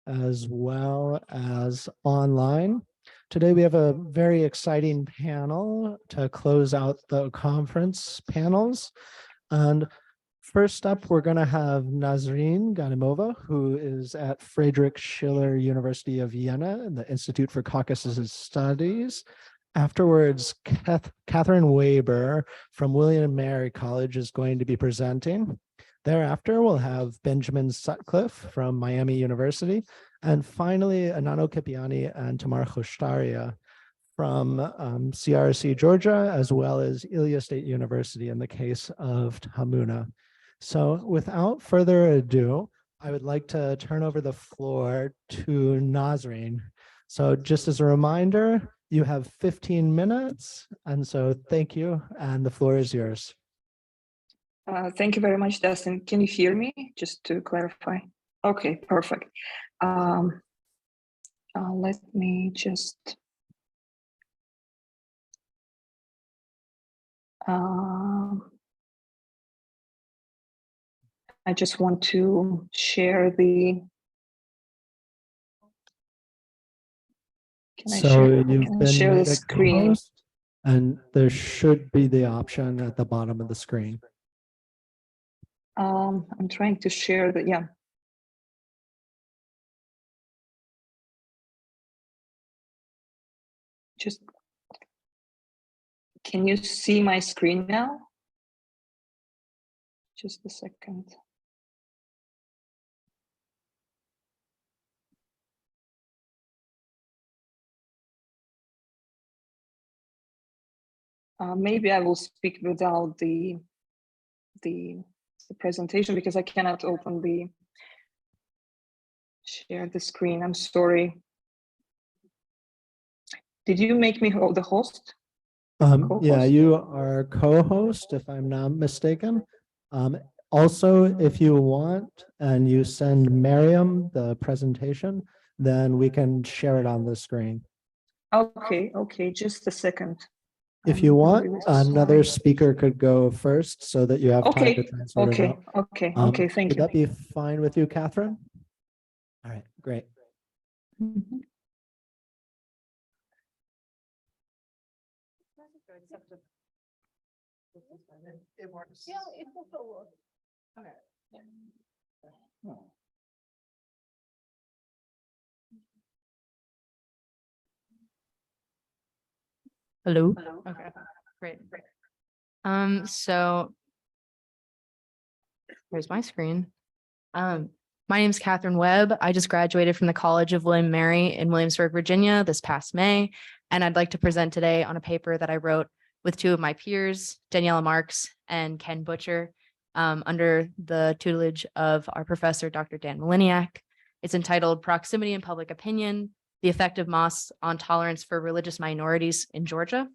as well as online. Today we have a very exciting panel to close out the conference panels. And first up, we're going to have Nazrin Gadimova, who is at Friedrich Schiller University of Jena in the Institute for Caucasus Studies. Afterwards, Kathryn Webb from William and Mary College is going to be presenting. Thereafter, we'll have Benjamin Sutcliffe from Miami University. And finally, Anano Kipiani and Tamuna Khoshtaria from CRRC-Georgia, as well as Ilia State University in the case of Tamuna. So without further ado, I would like to turn over the floor to Nazrin. So just as a reminder, you have 15 minutes. And so thank you. And the floor is yours. Thank you very much, Dustin. Can you hear me? Just to clarify. Okay, perfect. Let me just I just want to share the. Can I share the screen? And there should be the option at the bottom of the screen. I'm trying to share the, yeah. Just, can you see my screen now? Just a second. Maybe I will speak without the presentation because I cannot open share the screen. I'm sorry. Did you make me the host? Yeah, you are co-host, if I'm not mistaken. Also, if you want and you send Miriam the presentation, then we can share it on the screen. Okay, just a second. If you want, another speaker could go first so that you have time to transfer it out. Okay, thank you. Would that be fine with you, Kathryn? All right, great. Mm-hmm. It works. Yeah, it will work. Okay. Hello. Okay, great. So here's my screen. My name is Kathryn Webb. I just graduated from the College of William and Mary in Williamsburg, Virginia this past May, and I'd like to present today on a paper that I wrote with two of my peers, Daniella Marx and Kennan Butcher, under the tutelage of our professor, Dr. Dan Maliniak. It's entitled Proximity and Public Opinion, the Effect of Mosques on Tolerance for Religious Minorities in Georgia.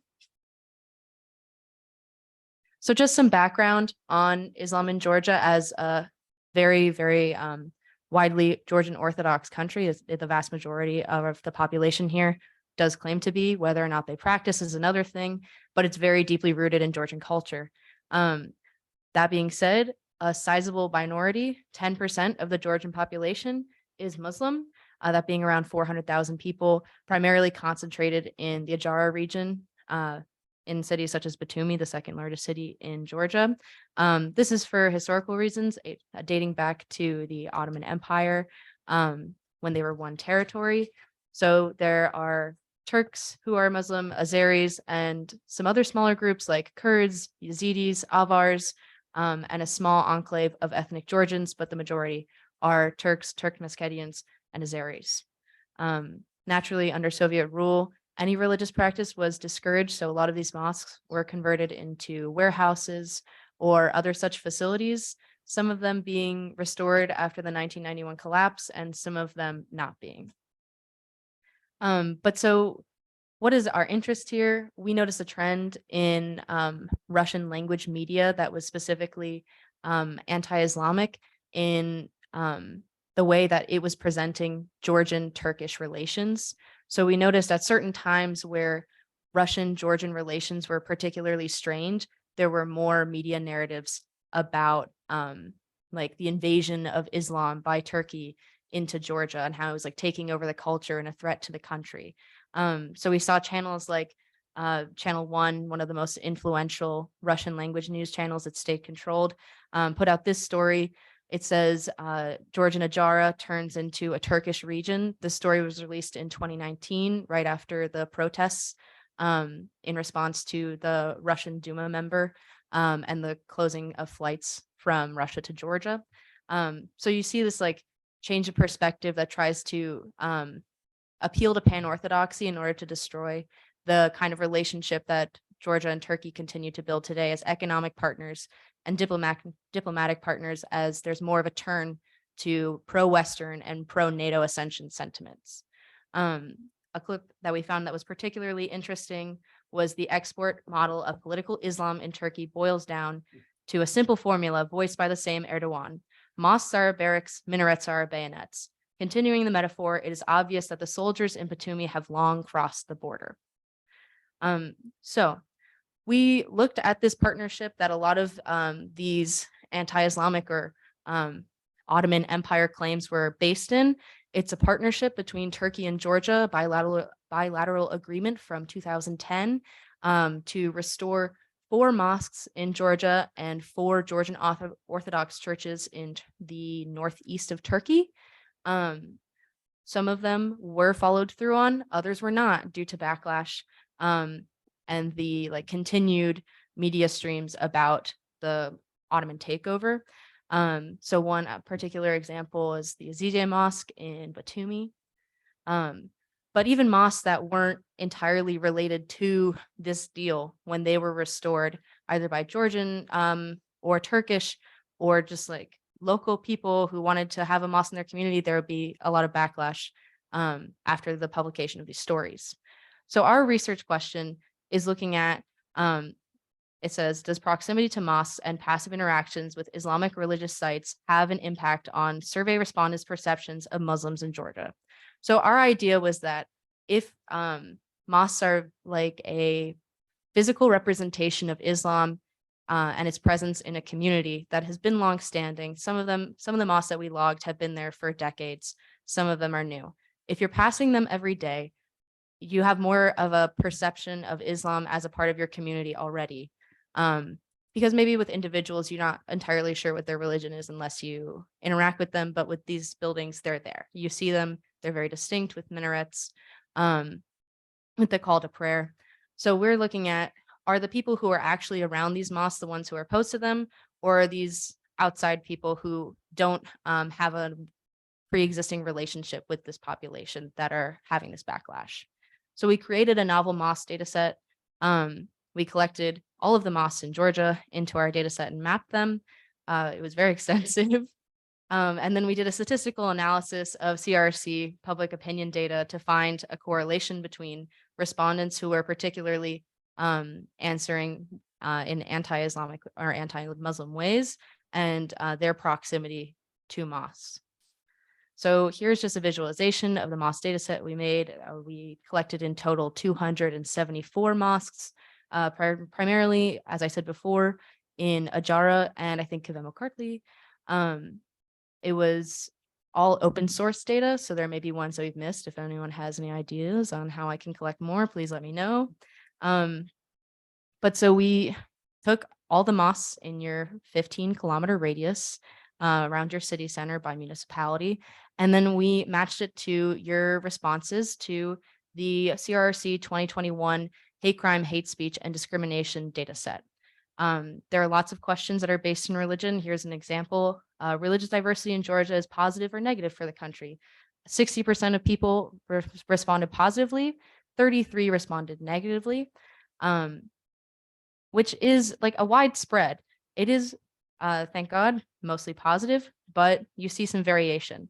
So just some background on Islam in Georgia as a very, very widely Georgian Orthodox country. The vast majority of the population here does claim to be. Whether or not they practice is another thing, but it's very deeply rooted in Georgian culture. That being said, a sizable minority, 10% of the Georgian population, is Muslim, that being around 400,000 people, primarily concentrated in the Ajara region, in cities such as Batumi, the second largest city in Georgia. This is for historical reasons, dating back to the Ottoman Empire, when they were one territory. So there are Turks who are Muslim, Azeris, and some other smaller groups like Kurds, Yazidis, Avars, and a small enclave of ethnic Georgians, but the majority are Turks, Turkmenians, and Azeris. Naturally, under Soviet rule, any religious practice was discouraged, so a lot of these mosques were converted into warehouses or other such facilities, some of them being restored after the 1991 collapse and some of them not being. But so what is our interest here? We noticed a trend in Russian language media that was specifically anti-Islamic in the way that it was presenting Georgian-Turkish relations. So we noticed at certain times where Russian-Georgian relations were particularly strained, there were more media narratives about like the invasion of Islam by Turkey into Georgia and how it was like taking over the culture and a threat to the country. So we saw channels like Channel 1, one of the most influential Russian language news channels that's state controlled, put out this story. It says Georgian Ajara turns into a Turkish region. The story was released in 2019, right after the protests in response to the Russian Duma member and the closing of flights from Russia to Georgia. So you see this like change of perspective that tries to appeal to pan-Orthodoxy in order to destroy the kind of relationship that Georgia and Turkey continue to build today as economic partners and diplomatic partners, as there's more of a turn to pro-Western and pro-NATO ascension sentiments. A clip that we found that was particularly interesting was the export model of political Islam in Turkey boils down to a simple formula voiced by the same Erdogan. Mosques are barracks, minarets are bayonets. Continuing the metaphor, it is obvious that the soldiers in Batumi have long crossed the border. So we looked at this partnership that a lot of these anti-Islamic or Ottoman Empire claims were based in. It's a partnership between Turkey and Georgia, bilateral agreement from 2010 to restore 4 mosques in Georgia and 4 Georgian Orthodox churches in the northeast of Turkey. Some of them were followed through on, others were not due to backlash and the like continued media streams about the Ottoman takeover. So one particular example is the Azizeh Mosque in Batumi. But even mosques that weren't entirely related to this deal, when they were restored either by Georgian or Turkish or just like local people who wanted to have a mosque in their community, there would be a lot of backlash after the publication of these stories. So our research question is looking at, it says, does proximity to mosques and passive interactions with Islamic religious sites have an impact on survey respondents' perceptions of Muslims in Georgia? So our idea was that if mosques are like a physical representation of Islam and its presence in a community that has been longstanding, some of the mosques that we logged have been there for decades, some of them are new. If you're passing them every day, you have more of a perception of Islam as a part of your community already. Because maybe with individuals, you're not entirely sure what their religion is unless you interact with them. But with these buildings, they're there. You see them, they're very distinct with minarets, with the call to prayer. So we're looking at, are the people who are actually around these mosques the ones who are opposed to them, or are these outside people who don't have a pre-existing relationship with this population that are having this backlash? So we created a novel mosque data set. We collected all of the mosques in Georgia into our data set and mapped them. It was very extensive. And then we did a statistical analysis of CRRC public opinion data to find a correlation between respondents who were particularly answering in anti-Islamic or anti-Muslim ways and their proximity to mosques. So here's just a visualization of the mosque data set we made. We collected in total 274 mosques, primarily, as I said before, in Ajara and I think Kavemo-Kartli. It was all open source data, so there may be ones that we've missed. If anyone has any ideas on how I can collect more, please let me know. But so we took all the mosques in your 15-kilometer radius around your city center by municipality, and then we matched it to your responses to the CRRC 2021 Hate Crime, Hate Speech, and Discrimination data set. There are lots of questions that are based in religion. Here's an example. Religious diversity in Georgia is positive or negative for the country. 60% of people responded positively, 33 responded negatively, which is like a wide spread. It is, thank God, mostly positive, but you see some variation.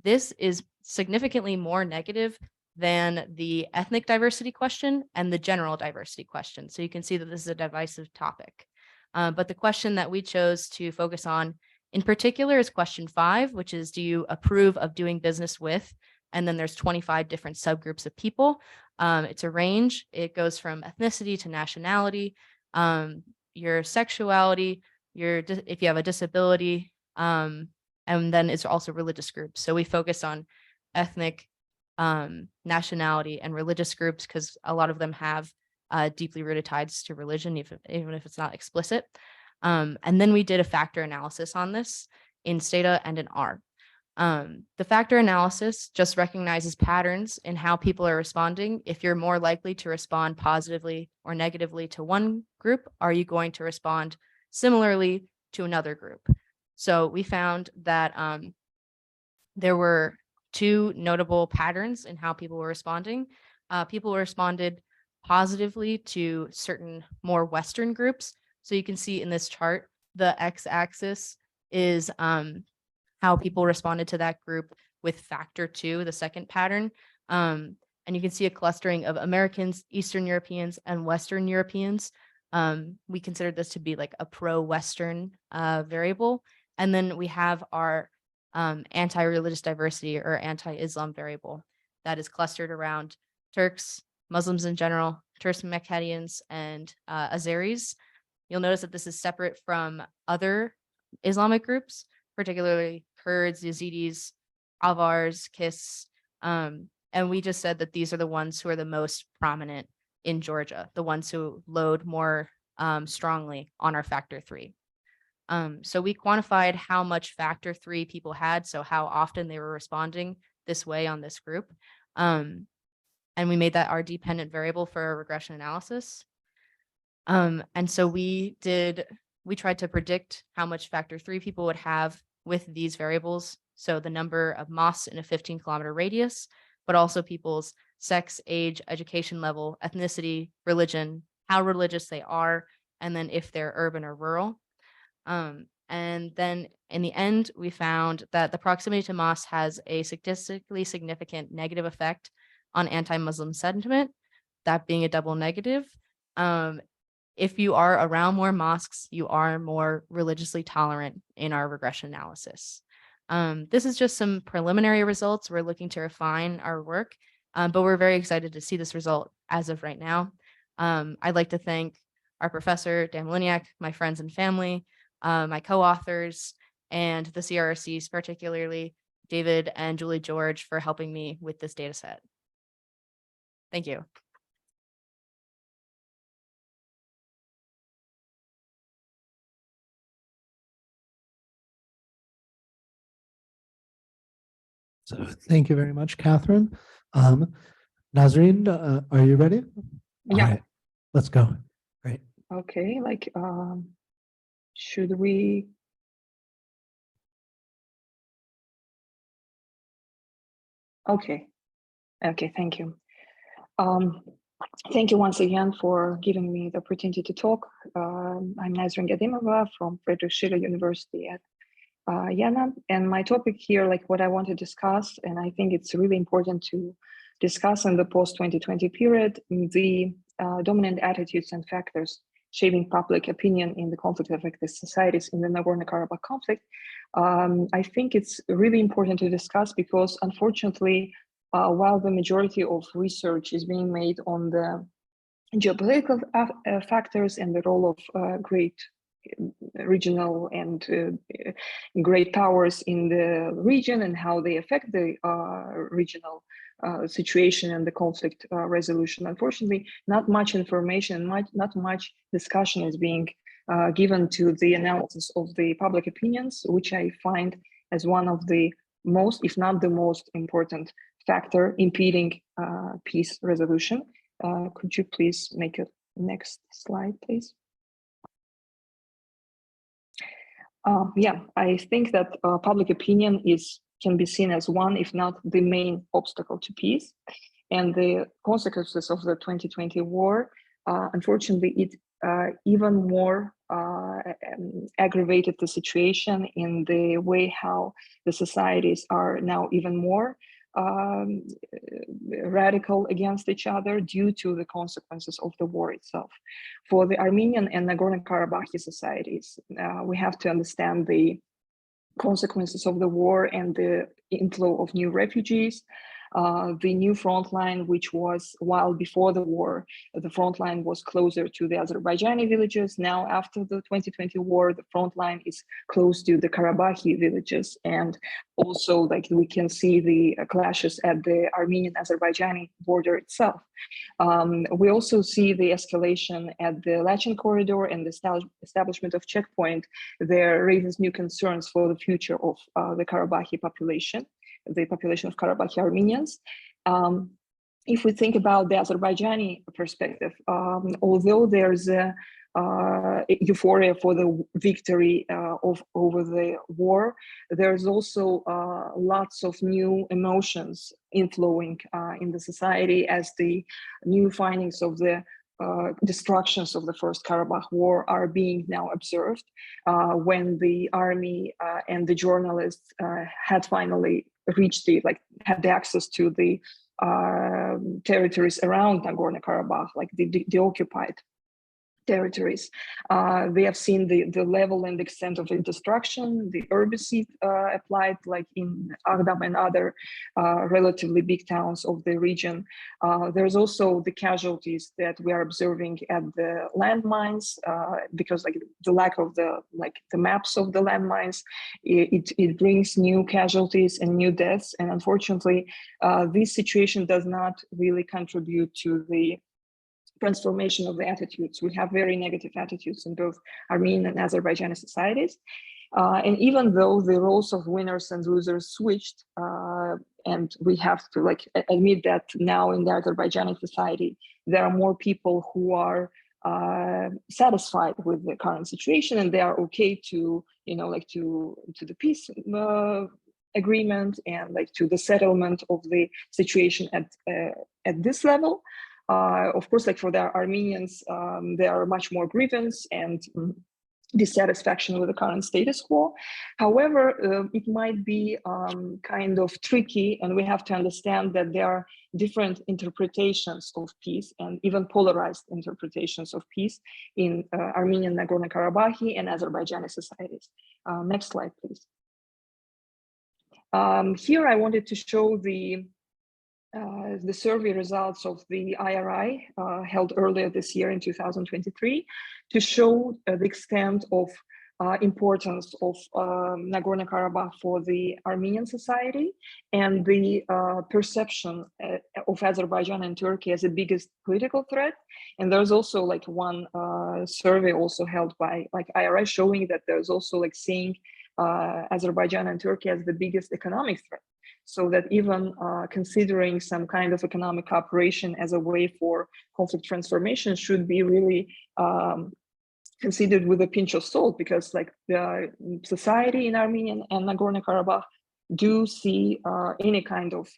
This is significantly more negative than the ethnic diversity question and the general diversity question. So you can see that this is a divisive topic. But the question that we chose to focus on in particular is question 5, which is, do you approve of doing business with? And then there's 25 different subgroups of people. It's a range. It goes from ethnicity to nationality, your sexuality, if you have a disability, And then it's also religious groups. So we focus on ethnic, nationality, and religious groups because a lot of them have deeply rooted ties to religion, even if it's not explicit. And then we did a factor analysis on this in Stata and in R. The factor analysis just recognizes patterns in how people are responding. If you're more likely to respond positively or negatively to one group, are you going to respond similarly to another group? So we found that there were two notable patterns in how people were responding. People responded positively to certain more Western groups. So you can see in this chart, the x-axis is how people responded to that group with factor 2, the second pattern. And you can see a clustering of Americans, Eastern Europeans, and Western Europeans. We considered this to be like a pro-Western variable. And then we have our anti-religious diversity or anti-Islam variable that is clustered around Turks, Muslims in general, Turks-Makedonians, and Azeris. You'll notice that this is separate from other Islamic groups, particularly Kurds, Yazidis, Avars, Kiss. And we just said that these are the ones who are the most prominent in Georgia, the ones who load more strongly on our factor 3. So we quantified how much factor 3 people had, so how often they were responding this way on this group. And we made that our dependent variable for our regression analysis. And so we tried to predict how much factor 3 people would have with these variables. So the number of mosques in a 15-kilometer radius, but also people's sex, age, education level, ethnicity, religion, how religious they are, and then if they're urban or rural. And then in the end, we found that the proximity to mosques has a statistically significant negative effect on anti-Muslim sentiment, that being a double negative. If you are around more mosques, you are more religiously tolerant in our regression analysis. This is just some preliminary results. We're looking to refine our work, but we're very excited to see this result as of right now. I'd like to thank our professor, Dan Maliniak, my friends and family, my co-authors, and the CRRCs, particularly David and Julie George, for helping me with this data set. Thank you. So thank you very much, Kathryn. Nazrin, are you ready? Yeah. All right, let's go. Great. Okay, should we? Okay, thank you. Thank you once again for giving me the opportunity to talk. I'm Nazrin Gadimova from Friedrich Schiller University at Jena, and my topic here, what I want to discuss, and I think it's really important to discuss in the post-2020 period, the dominant attitudes and factors shaping public opinion in the conflict-affected societies in the Nagorno-Karabakh conflict. I think it's really important to discuss because, unfortunately, while the majority of research is being made on the geopolitical factors and the role of great regional and great powers in the region and how they affect the regional situation and the conflict resolution. Unfortunately, not much information, not much discussion is being given to the analysis of the public opinions, which I find as one of the most, if not the most important factor impeding peace resolution. Could you please make a next slide, please? Yeah, I think that public opinion can be seen as one, if not the main obstacle to peace. And the consequences of the 2020 war, unfortunately, it even more aggravated the situation in the way how the societies are now even more radical against each other due to the consequences of the war itself. For the Armenian and Nagorno-Karabakh societies, we have to understand the consequences of the war and the inflow of new refugees. The new front line, which was, while before the war, the front line was closer to the Azerbaijani villages. Now, after the 2020 war, the front line is close to the Karabakhi villages. And also, like, we can see the clashes at the Armenian-Azerbaijani border itself. We also see the escalation at the Lachen corridor, and the establishment of checkpoint there raises new concerns for the future of the Karabakhi population, the population of Karabakhi Armenians. If we think about the Azerbaijani perspective, although there's a euphoria for the victory over the war, there's also lots of new emotions inflowing in the society as the new findings of the destructions of the First Karabakh War are being now observed, when the army and the journalists had finally reached had the access to the territories around Nagorno-Karabakh, like the occupied territories. They have seen the level and extent of the destruction, the herbicide applied, like in Agdam and other relatively big towns of the region. There's also the casualties that we are observing at the landmines, because like the lack of the maps of the landmines, it brings new casualties and new deaths. And unfortunately, this situation does not really contribute to the transformation of the attitudes. We have very negative attitudes in both Armenian and Azerbaijani societies. And even though the roles of winners and losers switched, and we have to admit that now in the Azerbaijani society, there are more people who are satisfied with the current situation, and they are okay to, to the peace agreement and to the settlement of the situation at this level. Of course, for the Armenians, there are much more grievance and dissatisfaction with the current status quo. However, it might be kind of tricky, and we have to understand that there are different interpretations of peace and even polarized interpretations of peace in Armenian, Nagorno-Karabakh and Azerbaijani societies. Next slide, please. Here I wanted to show the survey results of the IRI held earlier this year in 2023 to show the extent of importance of Nagorno-Karabakh for the Armenian society and the perception of Azerbaijan and Turkey as the biggest political threat. And there's also one survey also held by IRI showing that there's also seeing Azerbaijan and Turkey as the biggest economic threat. So that even considering some kind of economic cooperation as a way for conflict transformation should be really considered with a pinch of salt, because the society in Armenian and Nagorno-Karabakh do see any kind of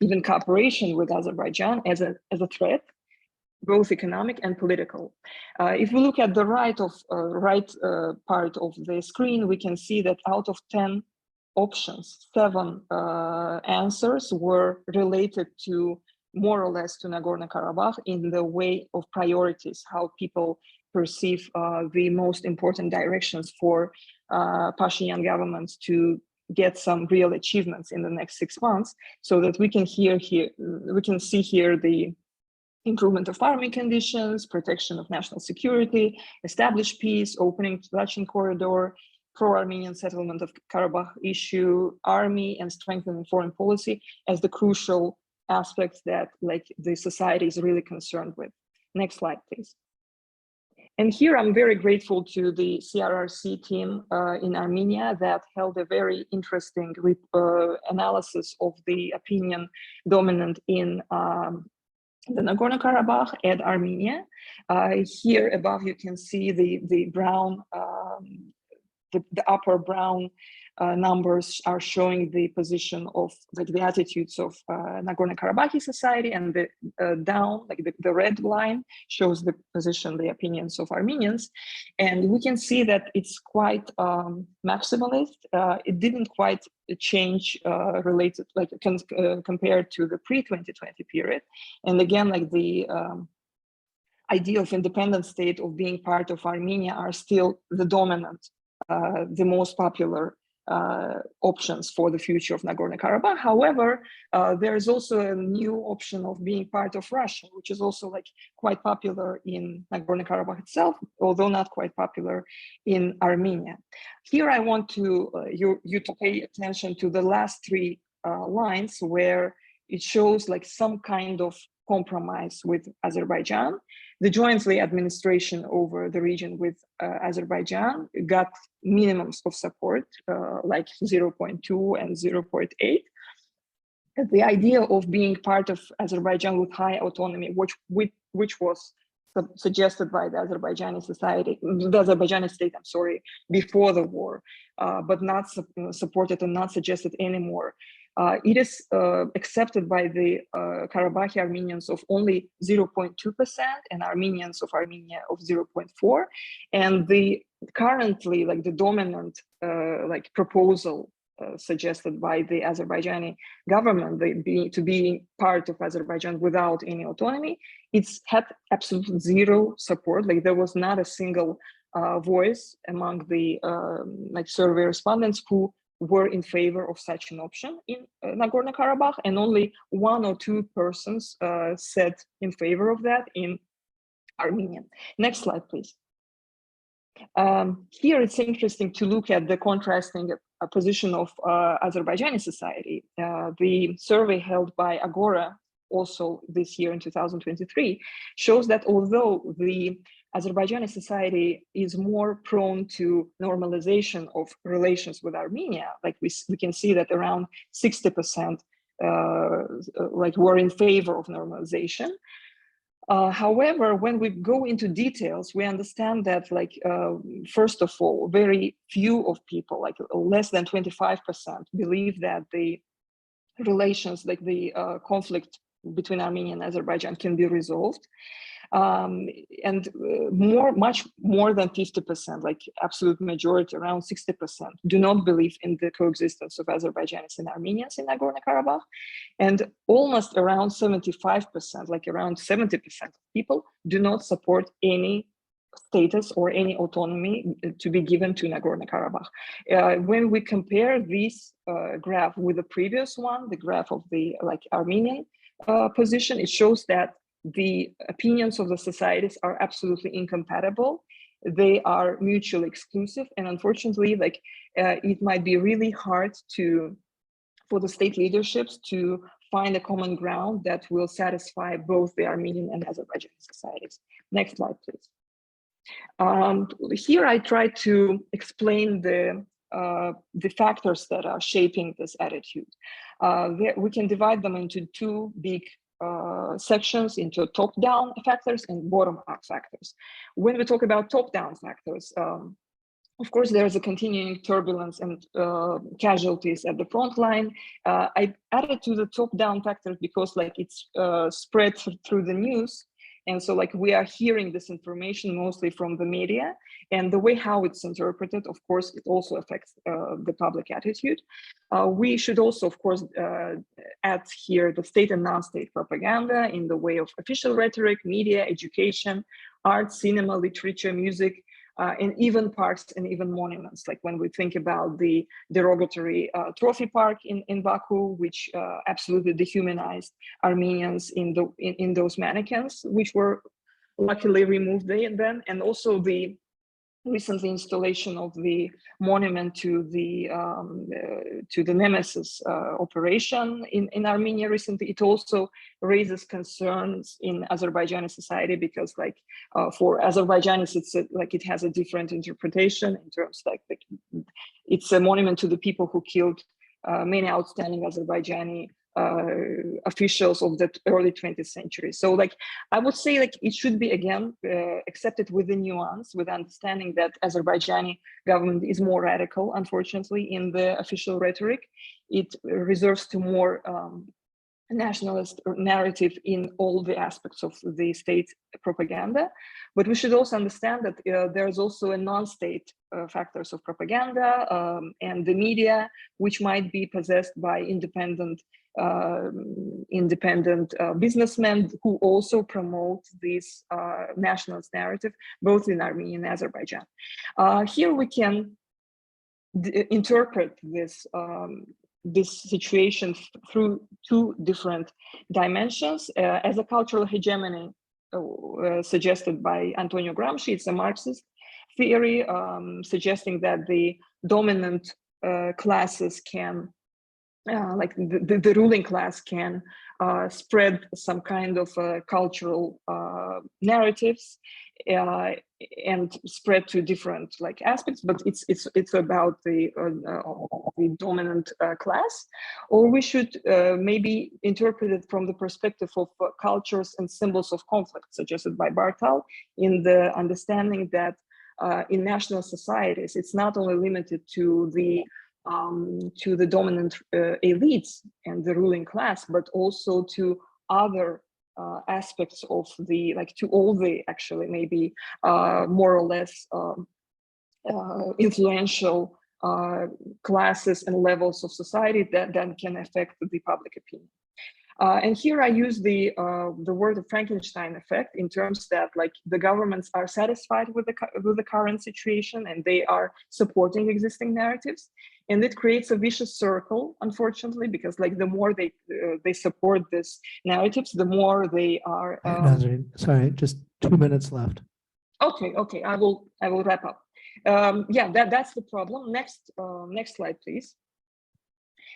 even cooperation with Azerbaijan as a threat, both economic and political. If we look at the right part of the screen, we can see that out of 10 options, 7 answers were related to more or less to Nagorno-Karabakh in the way of priorities, how people perceive the most important directions for Pashinyan governments to get some real achievements in the next 6 months, so that we can see here the improvement of farming conditions, protection of national security, establish peace, opening the Lachen corridor, pro-Armenian settlement of Karabakh issue, army, and strengthening foreign policy as the crucial aspects that the society is really concerned with. Next slide, please. And here I'm very grateful to the CRRC team in Armenia that held a very interesting analysis of the opinion dominant in the Nagorno-Karabakh and Armenia. Here above you can see the brown, the upper brown numbers are showing the position of the attitudes of Nagorno-Karabakh society, and the down, the red line shows the position, the opinions of Armenians. And we can see that it's quite maximalist. It didn't quite change related, compared to the pre-2020 period. And again, the idea of independent state, of being part of Armenia, are still the dominant, the most popular options for the future of Nagorno-Karabakh. However, there is also a new option of being part of Russia, which is also like quite popular in Nagorno-Karabakh itself, although not quite popular in Armenia. Here I want to you to pay attention to the last three lines where it shows like some kind of compromise with Azerbaijan. The jointly administration over the region with Azerbaijan got minimums of support, like 0.2 and 0.8. The idea of being part of Azerbaijan with high autonomy, which was suggested by the Azerbaijani state, I'm sorry, before the war, but not supported and not suggested anymore. It is accepted by the Karabakhi Armenians of only 0.2% and Armenians of Armenia of 0.4%. And the currently like the dominant like proposal suggested by the Azerbaijani government, to be part of Azerbaijan without any autonomy, it's had absolute zero support. Like there was not a single voice among the like survey respondents who were in favor of such an option in Nagorno-Karabakh, and only 1 or 2 persons said in favor of that in Armenia. Next slide, please. Here it's interesting to look at the contrasting position of Azerbaijani society. The survey held by Agora also this year in 2023 shows that although the Azerbaijani society is more prone to normalization of relations with Armenia, like we can see that around 60% like were in favor of normalization. However, when we go into details, we understand that, like, first of all, very few of people, like less than 25%, believe that the relations, like the conflict between Armenia and Azerbaijan, can be resolved. And much more than 50%, like absolute majority, around 60%, do not believe in the coexistence of Azerbaijanis and Armenians in Nagorno-Karabakh. And almost around 75%, like around 70% of people do not support any status or any autonomy to be given to Nagorno-Karabakh. When we compare this graph with the previous one, the graph of the Armenian position, it shows that the opinions of the societies are absolutely incompatible. They are mutually exclusive, and unfortunately, like it might be really hard for the state leaderships to find a common ground that will satisfy both the Armenian and Azerbaijani societies. Next slide, please. Here I try to explain the factors that are shaping this attitude. We can divide them into 2 big sections, into top-down factors and bottom-up factors. When we talk about top-down factors, of course, there's a continuing turbulence and casualties at the front line. I added to the top-down factors because, like, it's spread through the news. And so, like, we are hearing this information mostly from the media, and the way how it's interpreted, of course, it also affects the public attitude. We should also, of course, add here the state and non-state propaganda in the way of official rhetoric, media, education, art, cinema, literature, music, and even parks and even monuments. Like when we think about the derogatory trophy park in Baku, which absolutely dehumanized Armenians in those mannequins, which were luckily removed then, and also the recent installation of the monument to the Nemesis operation in Armenia recently. It also raises concerns in Azerbaijani society because, like, for Azerbaijanis, it's like it has a different interpretation in terms like it's a monument to the people who killed many outstanding Azerbaijani officials of the early 20th century. So, like, I would say, like, it should be again accepted with the nuance, with understanding that Azerbaijani government is more radical, unfortunately, in the official rhetoric. It reserves to more nationalist narrative in all the aspects of the state propaganda. But we should also understand that there's also a non-state factors of propaganda and the media, which might be possessed by independent businessmen who also promote this nationalist narrative, both in Armenia and Azerbaijan. Here we can interpret this situation through two different dimensions as a cultural hegemony suggested by Antonio Gramsci. It's a Marxist theory suggesting that the dominant classes can, like the ruling class can spread some kind of cultural narratives and spread to different like aspects, but it's about the dominant class, or we should maybe interpret it from the perspective of cultures and symbols of conflict, suggested by Bartal, in the understanding that in national societies, it's not only limited to the dominant elites and the ruling class, but also to other aspects of the, like to all the actually maybe more or less influential classes and levels of society that then can affect the public opinion. And here I use the word of Frankenstein effect in terms that like the governments are satisfied with the current situation and they are supporting existing narratives, and it creates a vicious circle, unfortunately, because like the more they support this narratives, the more they are. Nazrin, sorry, just 2 minutes left. Okay, I will wrap up. Yeah, that's the problem. Next slide, please.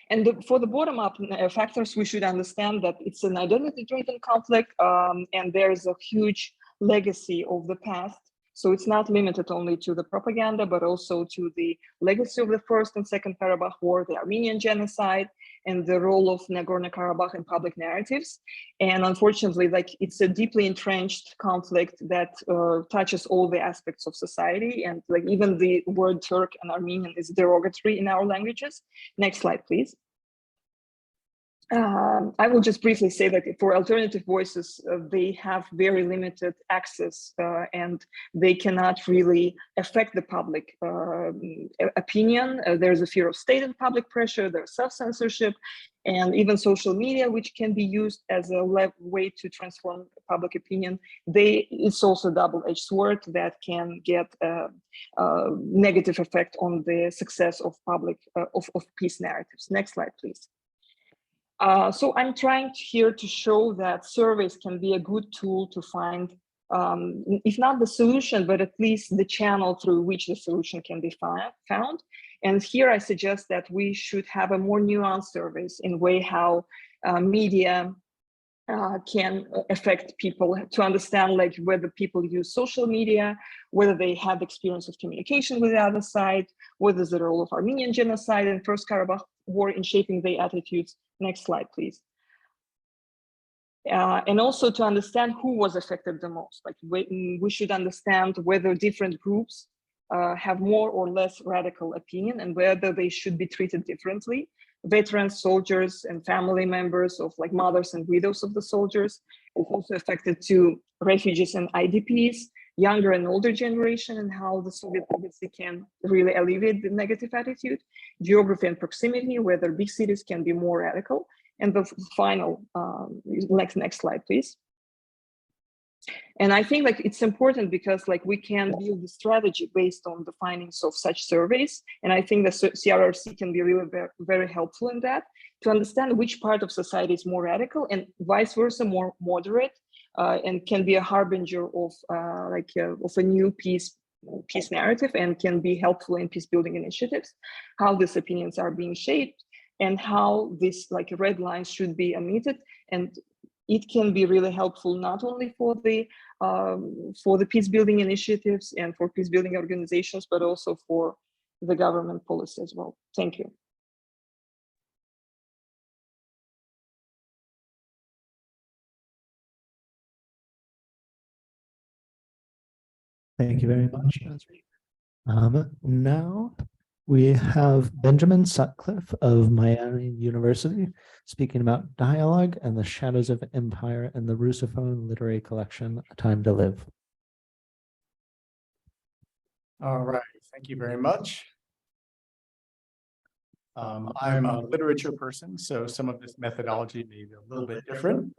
And for the bottom-up factors, we should understand that it's an identity-driven conflict, and there's a huge legacy of the past. So it's not limited only to the propaganda, but also to the legacy of the First and Second Karabakh War, the Armenian genocide, and the role of Nagorno-Karabakh in public narratives. And unfortunately, like it's a deeply entrenched conflict that touches all the aspects of society. And like even the word Turk and Armenian is derogatory in our languages. Next slide, please. I will just briefly say that for alternative voices, they have very limited access and they cannot really affect the public opinion. There's a fear of state and public pressure, there's self-censorship, and even social media, which can be used as a way to transform public opinion. It's also a double-edged sword that can get a negative effect on the success of public of peace narratives. Next slide, please. So I'm trying here to show that surveys can be a good tool to find, if not the solution, but at least the channel through which the solution can be found. And here I suggest that we should have a more nuanced surveys in way how media can affect people, to understand like whether people use social media, whether they have experience of communication with the other side, what is the role of Armenian genocide and First Karabakh War in shaping their attitudes. Next slide, please. And also to understand who was affected the most. Like we should understand whether different groups have more or less radical opinion and whether they should be treated differently. Veterans, soldiers, and family members of like mothers and widows of the soldiers. It's also affected to refugees and IDPs, younger and older generation, and how the Soviet policy can really alleviate the negative attitude, geography and proximity, whether big cities can be more radical. And the final, next slide, please. And I think like it's important because like we can build the strategy based on the findings of such surveys. And I think the CRRC can be really very helpful in that, to understand which part of society is more radical and vice versa, more moderate, and can be a harbinger of of a new peace narrative and can be helpful in peace building initiatives, how these opinions are being shaped and how this like red lines should be omitted. And it can be really helpful not only for the peace building initiatives and for peace building organizations, but also for the government policy as well. Thank you. Thank you very much, Nazrin. Now we have Benjamin Sutcliffe of Miami University speaking about Dialogue and the Shadows of Empire and the Russophone literary collection, A Time to Live. All right, thank you very much. I'm a literature person, so some of this methodology may be a little bit different.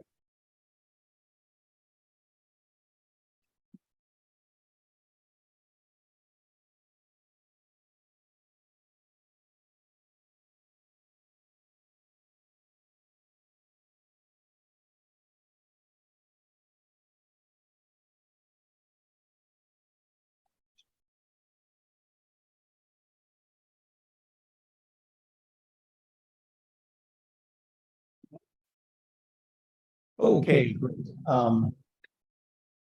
Okay.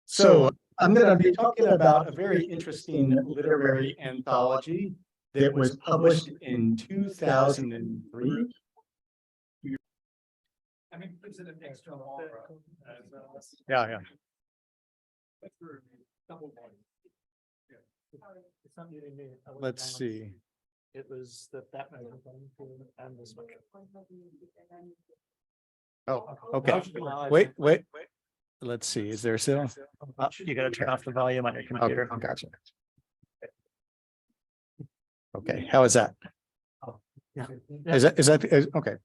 So I'm going to be talking about a very interesting literary anthology that was published in 2003. I mean, it's an external. Yeah. Let's see. It was the Batman and this one. Oh, okay. Wait. Let's see. Is there still? You gotta turn off the volume on your computer. Oh, gotcha. Okay, how is that? Yeah. Okay?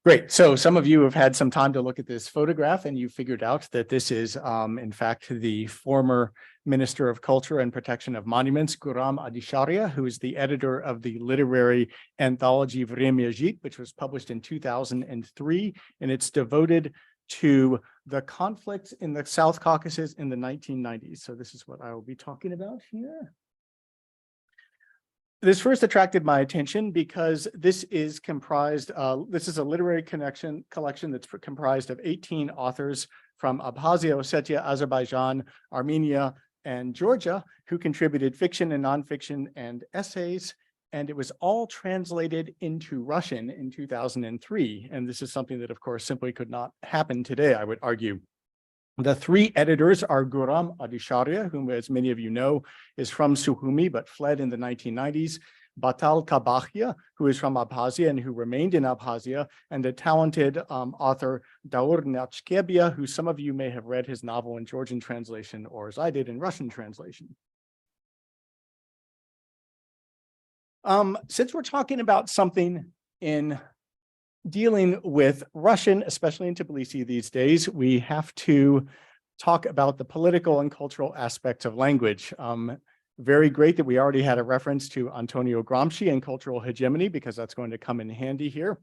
Great. So some of you have had some time to look at this photograph and you figured out that this is in fact the former Minister of Culture and Protection of Monuments, Guram Adisharia, who is the editor of the literary anthology Vremya Zhit, which was published in 2003, and it's devoted to the conflicts in the South Caucasus in the 1990s. So this is what I will be talking about here. This first attracted my attention because this is comprised, this is a literary collection that's comprised of 18 authors from Abkhazia, Ossetia, Azerbaijan, Armenia, and Georgia, who contributed fiction and nonfiction and essays. And it was all translated into Russian in 2003. And this is something that, of course, simply could not happen today, I would argue. The three editors are Guram Adisharia, whom, as many of you know, is from Sukhumi, but fled in the 1990s. Batal Kabakhia, who is from Abkhazia and who remained in Abkhazia, and a talented author, Daur Nachkebia, who some of you may have read his novel in Georgian translation, or as I did in Russian translation. Since we're talking about something in dealing with Russian, especially in Tbilisi these days, we have to talk about the political and cultural aspects of language. Very great that we already had a reference to Antonio Gramsci and cultural hegemony, because that's going to come in handy here.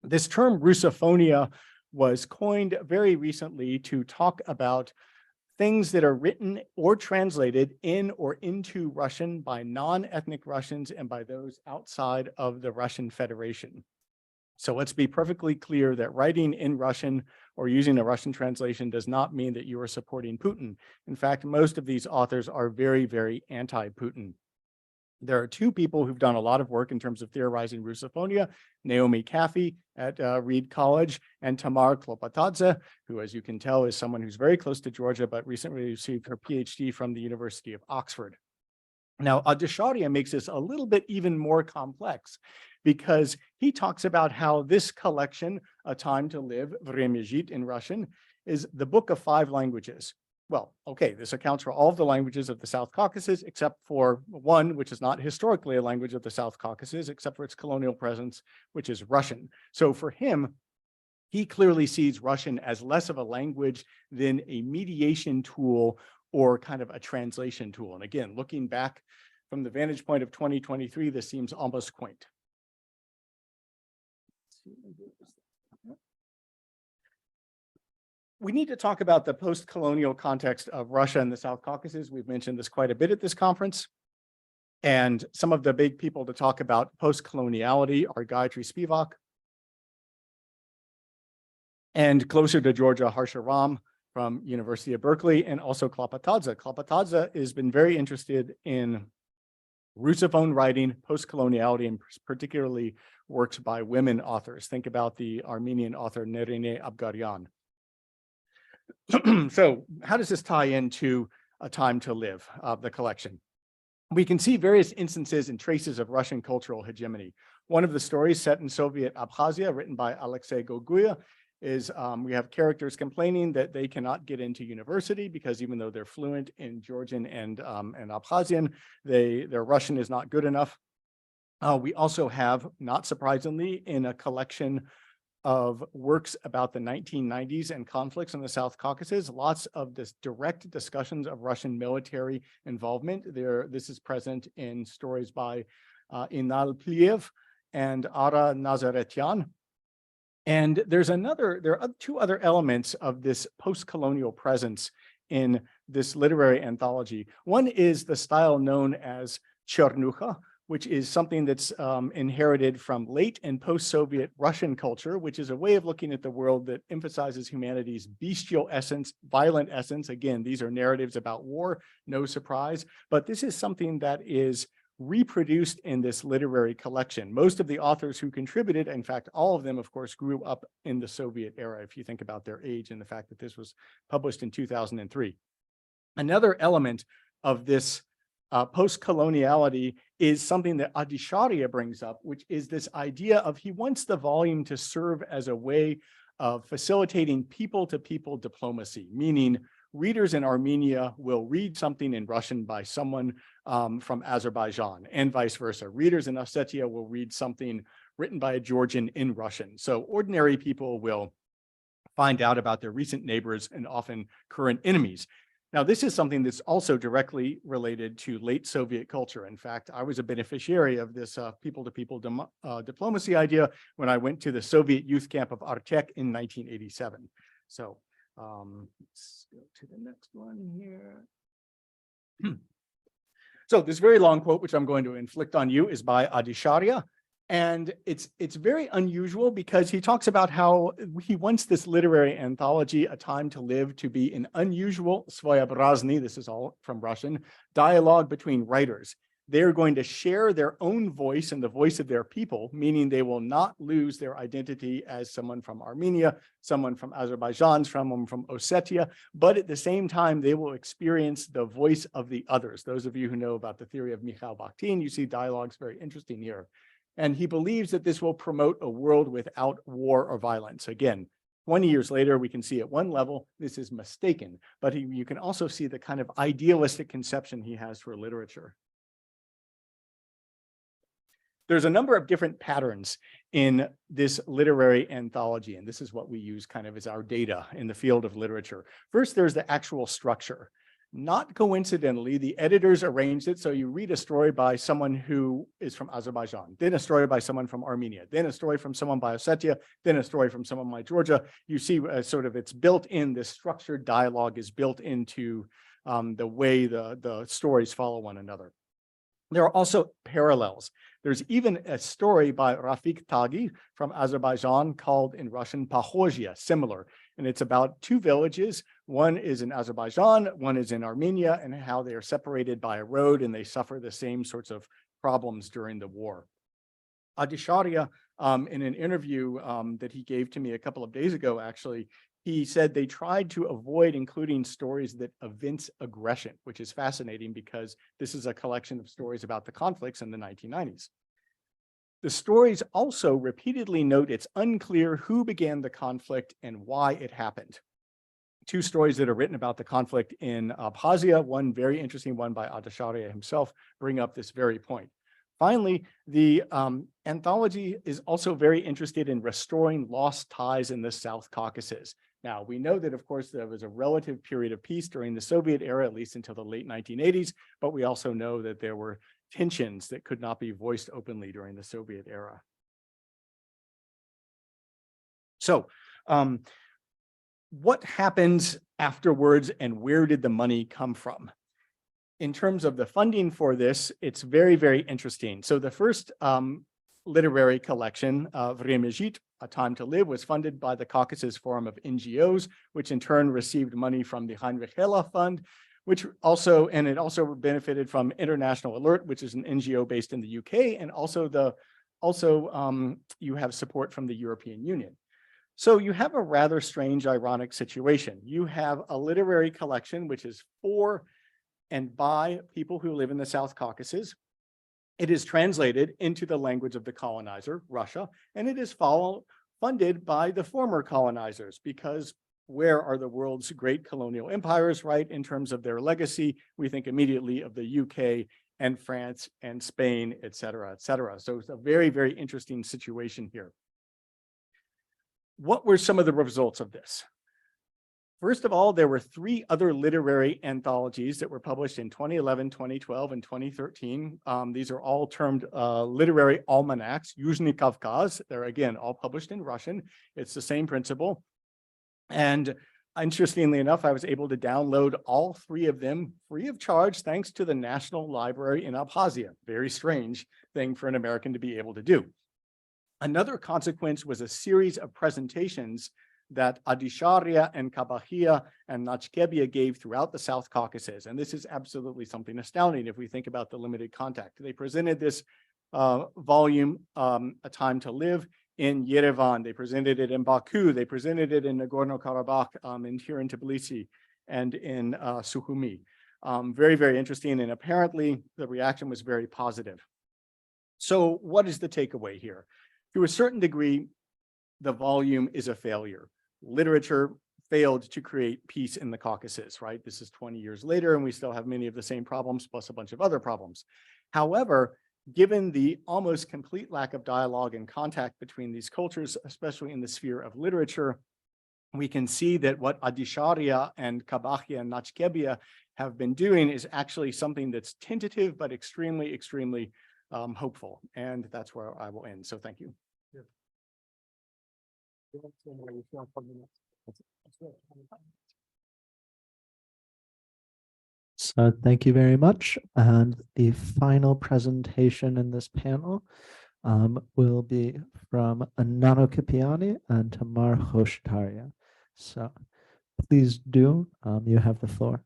This term Russophonia was coined very recently to talk about things that are written or translated in or into Russian by non-ethnic Russians and by those outside of the Russian Federation. So let's be perfectly clear that writing in Russian or using a Russian translation does not mean that you are supporting Putin. In fact, most of these authors are very, very anti-Putin. There are two people who've done a lot of work in terms of theorizing Russophonia, Naomi Caffey at Reed College and Tamar Klopotadze, who, as you can tell, is someone who's very close to Georgia, but recently received her PhD from the University of Oxford. Now, Adisharia makes this a little bit even more complex, because he talks about how this collection, A Time to Live, Vremya Zhit in Russian, is the book of 5 languages. Well, okay, this accounts for all of the languages of the South Caucasus, except for one, which is not historically a language of the South Caucasus, except for its colonial presence, which is Russian. So for him, he clearly sees Russian as less of a language than a mediation tool or kind of a translation tool. And again, looking back from the vantage point of 2023, this seems almost quaint. We need to talk about the post-colonial context of Russia and the South Caucasus. We've mentioned this quite a bit at this conference. And some of the big people to talk about post-coloniality are Gayatri Spivak, and closer to Georgia, Harsha Ram from University of Berkeley, and also Klopotadze. Klopotadze has been very interested in Russophone writing, post-coloniality, and particularly works by women authors. Think about the Armenian author Nerine Abgaryan. So how does this tie into A Time to Live, the collection? We can see various instances and traces of Russian cultural hegemony. One of the stories set in Soviet Abkhazia, written by Alexei Goguya, is we have characters complaining that they cannot get into university because even though they're fluent in Georgian and Abkhazian, their Russian is not good enough. We also have, not surprisingly, in a collection of works about the 1990s and conflicts in the South Caucasus, lots of this direct discussions of Russian military involvement. This is present in stories by Inal Pliev and Ara Nazaretyan. And there are 2 other elements of this post-colonial presence in this literary anthology. One is the style known as Chernucha, which is something that's inherited from late and post-Soviet Russian culture, which is a way of looking at the world that emphasizes humanity's bestial essence, violent essence. Again, these are narratives about war, no surprise, but this is something that is reproduced in this literary collection. Most of the authors who contributed, in fact, all of them, of course, grew up in the Soviet era, if you think about their age and the fact that this was published in 2003. Another element of this post-coloniality is something that Khoshtaria brings up, which is this idea of he wants the volume to serve as a way of facilitating people-to-people diplomacy, meaning readers in Armenia will read something in Russian by someone from Azerbaijan and vice versa. Readers in Ossetia will read something written by a Georgian in Russian. So ordinary people will find out about their recent neighbors and often current enemies. Now, this is something that's also directly related to late Soviet culture. In fact, I was a beneficiary of this people-to-people diplomacy idea when I went to the Soviet youth camp of Artek in 1987. So let's go to the next one here. So this very long quote, which I'm going to inflict on you, is by Khoshtaria. And it's very unusual because he talks about how he wants this literary anthology, A Time to Live, to be an unusual svoyobrazny, this is all from Russian, dialogue between writers. They're going to share their own voice and the voice of their people, meaning they will not lose their identity as someone from Armenia, someone from Azerbaijan, someone from Ossetia, but at the same time, they will experience the voice of the others. Those of you who know about the theory of Mikhail Bakhtin, you see dialogues very interesting here. And he believes that this will promote a world without war or violence. Again, 20 years later, we can see at one level, this is mistaken, but you can also see the kind of idealistic conception he has for literature. There's a number of different patterns in this literary anthology, and this is what we use kind of as our data in the field of literature. First, there's the actual structure. Not coincidentally, the editors arranged it so you read a story by someone who is from Azerbaijan, then a story by someone from Armenia, then a story from someone by Ossetia, then a story from someone by Georgia. You see sort of it's built in, this structured dialogue is built into the way the stories follow one another. There are also parallels. There's even a story by Rafik Taghi from Azerbaijan called in Russian Pakhozhia, similar. And it's about two villages. One is in Azerbaijan, one is in Armenia, and how they are separated by a road and they suffer the same sorts of problems during the war. Khoshtaria, in an interview that he gave to me a couple of days ago, actually, he said they tried to avoid including stories that evince aggression, which is fascinating because this is a collection of stories about the conflicts in the 1990s. The stories also repeatedly note it's unclear who began the conflict and why it happened. Two stories that are written about the conflict in Abkhazia, one very interesting one by Khoshtaria himself, bring up this very point. Finally, the anthology is also very interested in restoring lost ties in the South Caucasus. Now, we know that, of course, there was a relative period of peace during the Soviet era, at least until the late 1980s, but we also know that there were tensions that could not be voiced openly during the Soviet era. So, what happened afterwards and where did the money come from? In terms of the funding for this, it's very, very interesting. So the first literary collection, Vremya Zhit, A Time to Live, was funded by the Caucasus Forum of NGOs, which in turn received money from the Heinrich Hella Fund, which also, and it also benefited from International Alert, which is an NGO based in the UK, and also you have support from the European Union. So you have a rather strange, ironic situation. You have a literary collection, which is for and by people who live in the South Caucasus. It is translated into the language of the colonizer, Russia, and it is funded by the former colonizers, because where are the world's great colonial empires, right? In terms of their legacy, we think immediately of the UK and France and Spain, et cetera, et cetera. So it's a very, very interesting situation here. What were some of the results of this? First of all, there were 3 other literary anthologies that were published in 2011, 2012, and 2013. These are all termed literary almanacs, Yuzhny Kavkaz. They're, again, all published in Russian. It's the same principle. And Interestingly enough, I was able to download all 3 of them free of charge, thanks to the National Library in Abkhazia. Very strange thing for an American to be able to do. Another consequence was a series of presentations that Adisharia and Kabakhia and Nachkebia gave throughout the South Caucasus. And this is absolutely something astounding if we think about the limited contact. They presented this volume, A Time to Live, in Yerevan. They presented it in Baku. They presented it in Nagorno-Karabakh, and here in Tbilisi and in Sukhumi. Very, very interesting. And apparently the reaction was very positive. So what is the takeaway here? To a certain degree, the volume is a failure. Literature failed to create peace in the Caucasus, right? This is 20 years later, and we still have many of the same problems, plus a bunch of other problems. However, given the almost complete lack of dialogue and contact between these cultures, especially in the sphere of literature, we can see that what Adisharia and Kabakhia and Nachkebia have been doing is actually something that's tentative, but extremely, extremely hopeful. And that's where I will end. So thank you. So thank you very much. And the final presentation in this panel will be from Anano Kipiani and Tamuna Khoshtaria. So please do, you have the floor.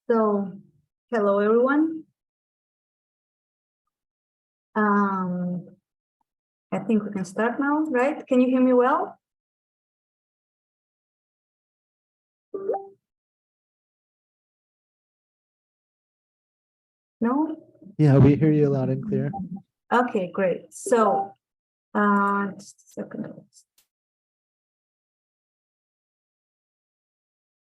So, hello everyone. I think we can start now, right? Can you hear me well? No? Yeah, we hear you loud and clear. Okay, great. So, just a second.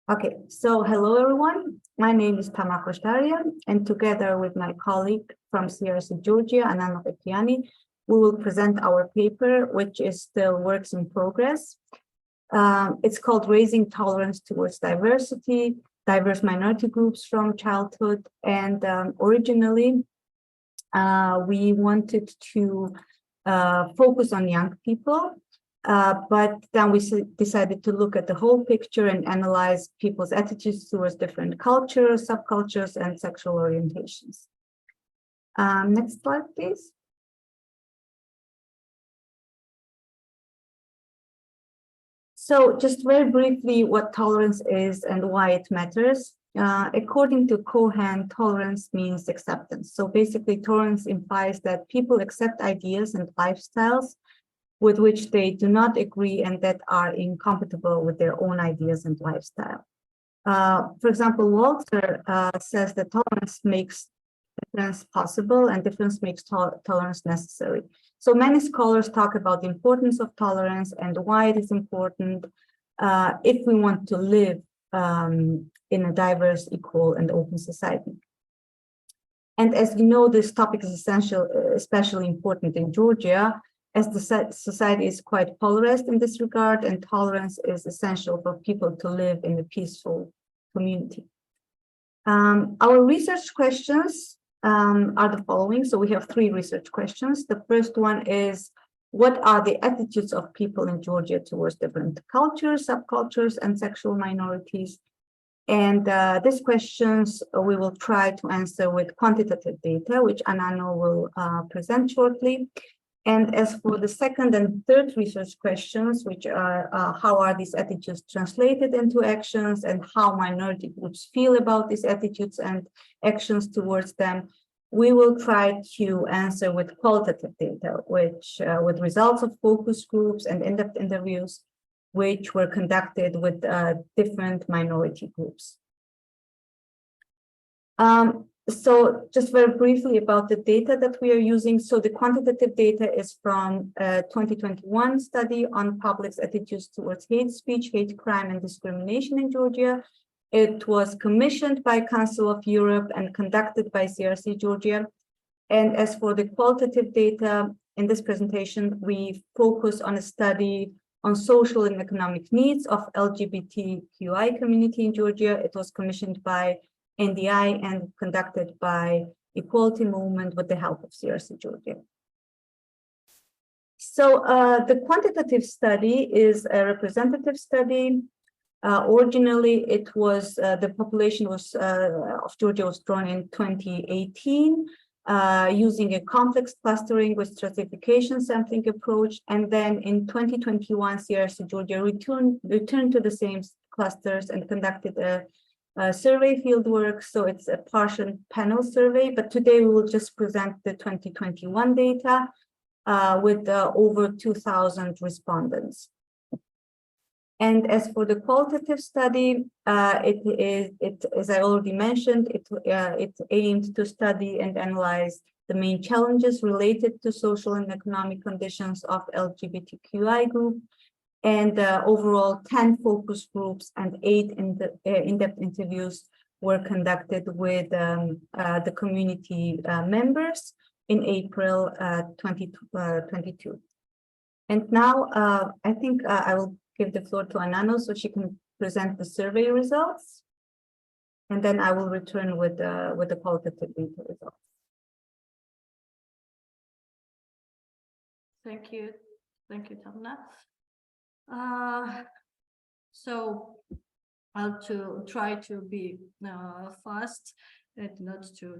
Okay, so hello everyone. My name is Tamuna Khoshtaria, and together with my colleague from CRRC-Georgia, Anano Kipiani, we will present our paper, which is still works in progress. It's called Raising Tolerance Towards Diversity, Diverse Minority Groups from Childhood. And originally, we wanted to focus on young people, but then we decided to look at the whole picture and analyze people's attitudes towards different cultures, subcultures, and sexual orientations. Next slide, please. So just very briefly, what tolerance is and why it matters. According to Cohen, tolerance means acceptance. So basically, tolerance implies that people accept ideas and lifestyles with which they do not agree and that are incompatible with their own ideas and lifestyle. For example, Walter says that tolerance makes difference possible and difference makes tolerance necessary. So many scholars talk about the importance of tolerance and why it is important if we want to live in a diverse, equal, and open society. And as you know, this topic is especially important in Georgia, as the society is quite polarized in this regard, and tolerance is essential for people to live in a peaceful community. Our research questions are the following. So we have 3 research questions. The first one is, what are the attitudes of people in Georgia towards different cultures, subcultures, and sexual minorities? And these questions we will try to answer with quantitative data, which Anano will present shortly. And as for the second and third research questions, which are how are these attitudes translated into actions and how minority groups feel about these attitudes and actions towards them, we will try to answer with qualitative data, which with results of focus groups and in-depth interviews, which were conducted with different minority groups. So just very briefly about the data that we are using. So the quantitative data is from a 2021 study on public's attitudes towards hate speech, hate crime, and discrimination in Georgia. It was commissioned by Council of Europe and conducted by CRRC-Georgia. And as for the qualitative data, in this presentation, we focus on a study on social and economic needs of LGBTQI community in Georgia. It was commissioned by NDI and conducted by Equality Movement with the help of CRRC-Georgia. So the quantitative study is a representative study. Originally, it was the population was of Georgia was drawn in 2018 using a complex clustering with stratification sampling approach, and then in 2021, CRRC-Georgia returned to the same clusters and conducted a survey fieldwork. So it's a partial panel survey, but today we will just present the 2021 data with over 2,000 respondents. And as for the qualitative study, as I already mentioned, it aimed to study and analyze the main challenges related to social and economic conditions of LGBTQI group, and overall 10 focus groups and 8 in-depth interviews were conducted with the community members in April 2022. And now I think I will give the floor to Anano so she can present the survey results, and then I will return with the qualitative data results. Thank you, Tamuna. So I'll try to be fast and not to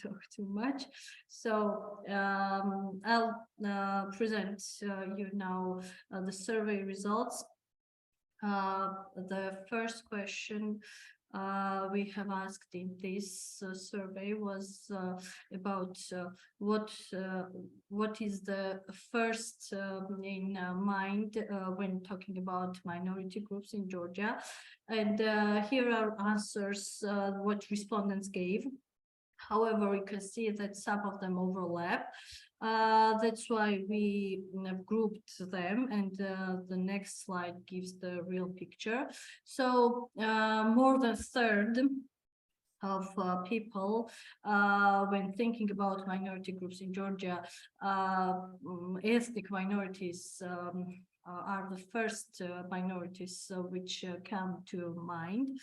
talk too much. So I'll present you now the survey results. The first question we have asked in this survey was about what is the first in mind when talking about minority groups in Georgia, and here are answers what respondents gave. However, you can see that some of them overlap. That's why we have grouped them, and the next slide gives the real picture. So more than a third of people, when thinking about minority groups in Georgia, ethnic minorities are the first minorities which come to mind.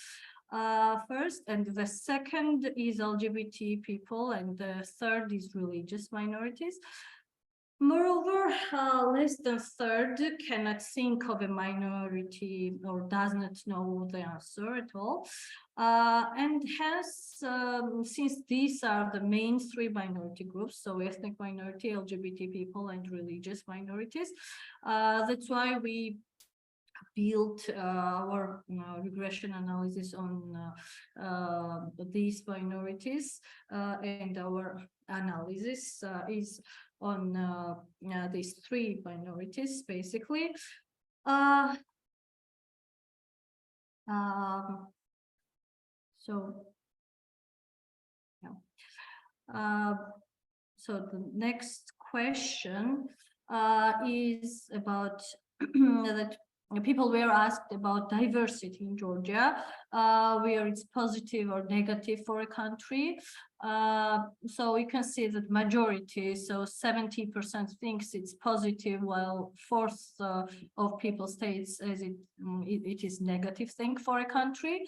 First, and the second is LGBT people, and the third is religious minorities. Moreover, less than a third cannot think of a minority or does not know the answer at all. And hence, since these are the main three minority groups, so ethnic minority, LGBT people, and religious minorities, that's why we built our regression analysis on these minorities, and our analysis is on these three minorities, basically. So the next question is about that people were asked about diversity in Georgia, where it's positive or negative for a country. So you can see that majority, so 70% thinks it's positive, while fourth of people states as it is negative thing for a country.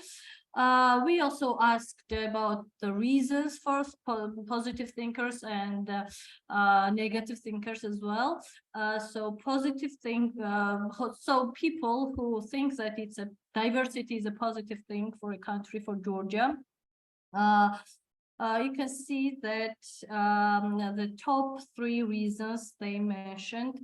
We also asked about the reasons for positive thinkers and negative thinkers as well. So positive thing, so people who think that diversity is a positive thing for a country, for Georgia. You can see that the top three reasons they mentioned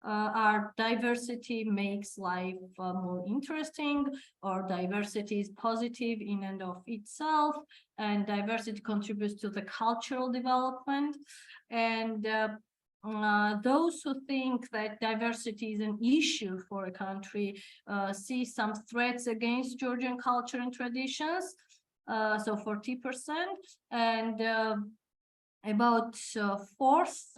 are diversity makes life more interesting, or diversity is positive in and of itself, and diversity contributes to the cultural development. And those who think that diversity is an issue for a country see some threats against Georgian culture and traditions, so 40%, and about fourth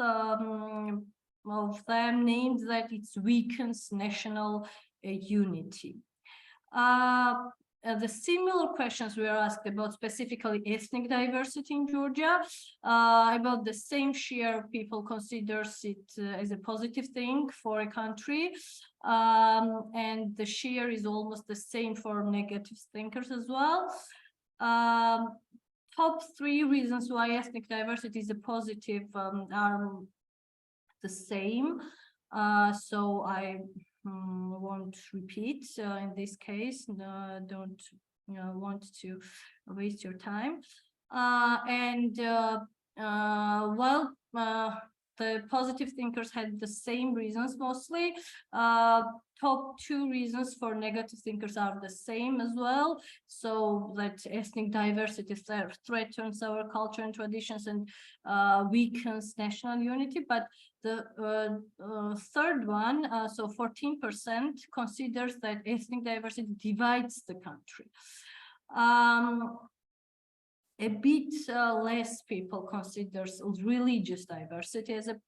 of them named that it weakens national unity. The similar questions we are asked about specifically ethnic diversity in Georgia, about the same share of people considers it as a positive thing for a country, and the share is almost the same for negative thinkers as well. Top three reasons why ethnic diversity is a positive are the same. So I won't repeat in this case. Don't want to waste your time. Well, the positive thinkers had the same reasons mostly. Top two reasons for negative thinkers are the same as well. So that ethnic diversity threatens our culture and traditions and weakens national unity. But the third one, so 14% considers that ethnic diversity divides the country. A bit less people considers religious diversity as a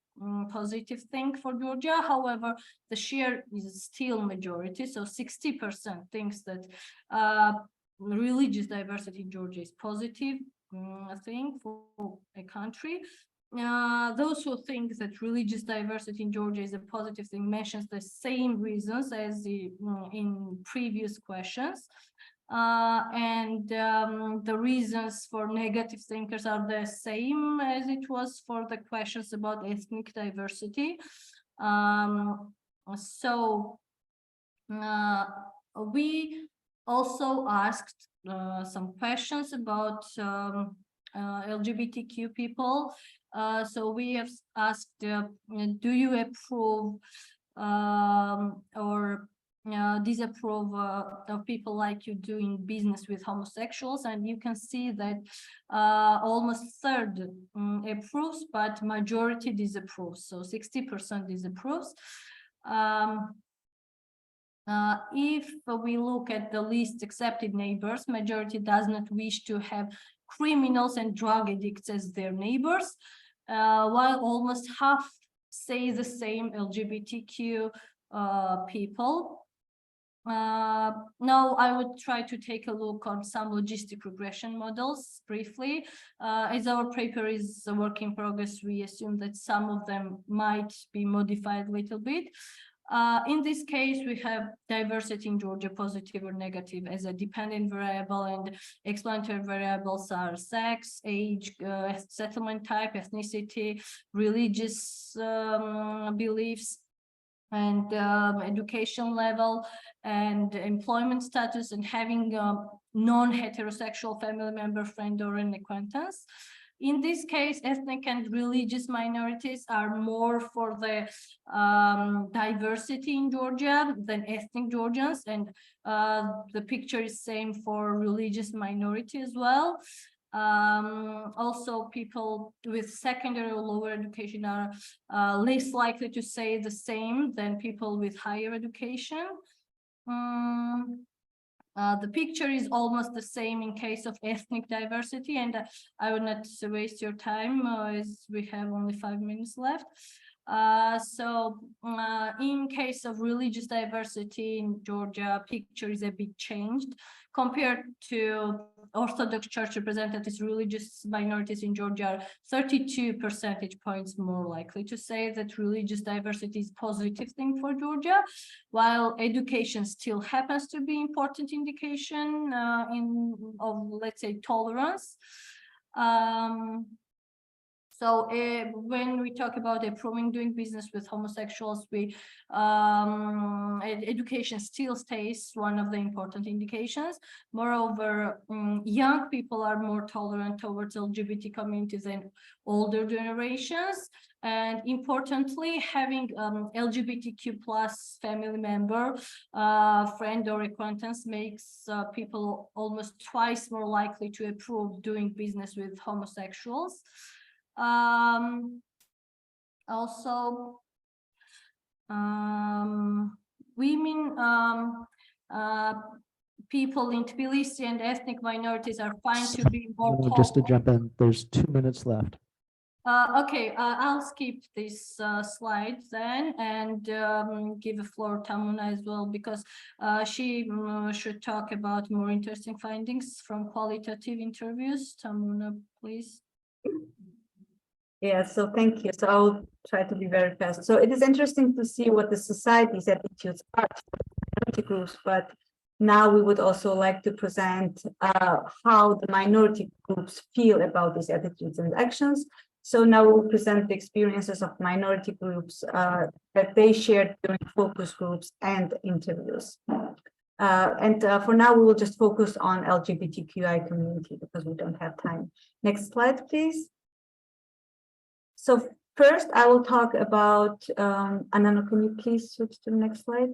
positive thing for Georgia. However, the share is still majority. So 60% thinks that religious diversity in Georgia is positive thing for a country. Those who think that religious diversity in Georgia is a positive thing mentions the same reasons as in previous questions. The reasons for negative thinkers are the same as it was for the questions about ethnic diversity. We also asked some questions about LGBTQ people. So we have asked, do you approve or disapprove of people like you doing business with homosexuals? And you can see that almost third approves, but majority disapproves. So 60% disapproves. If we look at the least accepted neighbors, majority does not wish to have criminals and drug addicts as their neighbors, while almost half say the same LGBTQ people. Now I would try to take a look on some logistic regression models briefly. As our paper is a work in progress, we assume that some of them might be modified a little bit. In this case, we have diversity in Georgia, positive or negative, as a dependent variable, and explanatory variables are sex, age, settlement type, ethnicity, religious beliefs, and education level, and employment status, and having non-heterosexual family member, friend, or an acquaintance. In this case, ethnic and religious minorities are more for the diversity in Georgia than ethnic Georgians, and the picture is same for religious minority as well. Also, people with secondary or lower education are less likely to say the same than people with higher education. The picture is almost the same in case of ethnic diversity, and I would not waste your time as we have only 5 minutes left. In case of religious diversity in Georgia, picture is a bit changed compared to Orthodox Church representatives. Religious minorities in Georgia are 32 percentage points more likely to say that religious diversity is a positive thing for Georgia, while education still happens to be important indication of, let's say, tolerance. So when we talk about approving doing business with homosexuals, education still stays one of the important indications. Moreover, young people are more tolerant towards LGBT communities than older generations. And importantly, having LGBTQ plus family member, friend or acquaintance makes people almost twice more likely to approve doing business with homosexuals. Also, women, people in Tbilisi and ethnic minorities are fine to be more just to jump in, there's 2 minutes left. Okay, I'll skip this slide then and give the floor to Tamuna as well, because she should talk about more interesting findings from qualitative interviews. Tamuna, please. Yeah, so thank you. So I'll try to be very fast. So it is interesting to see what the society's attitudes are to minority groups, but now we would also like to present how the minority groups feel about these attitudes and actions. So now we'll present the experiences of minority groups that they shared during focus groups and interviews. For now, we will just focus on LGBTQI community because we don't have time. Next slide, please. So first, I will talk about, Anano, can you please switch to the next slide?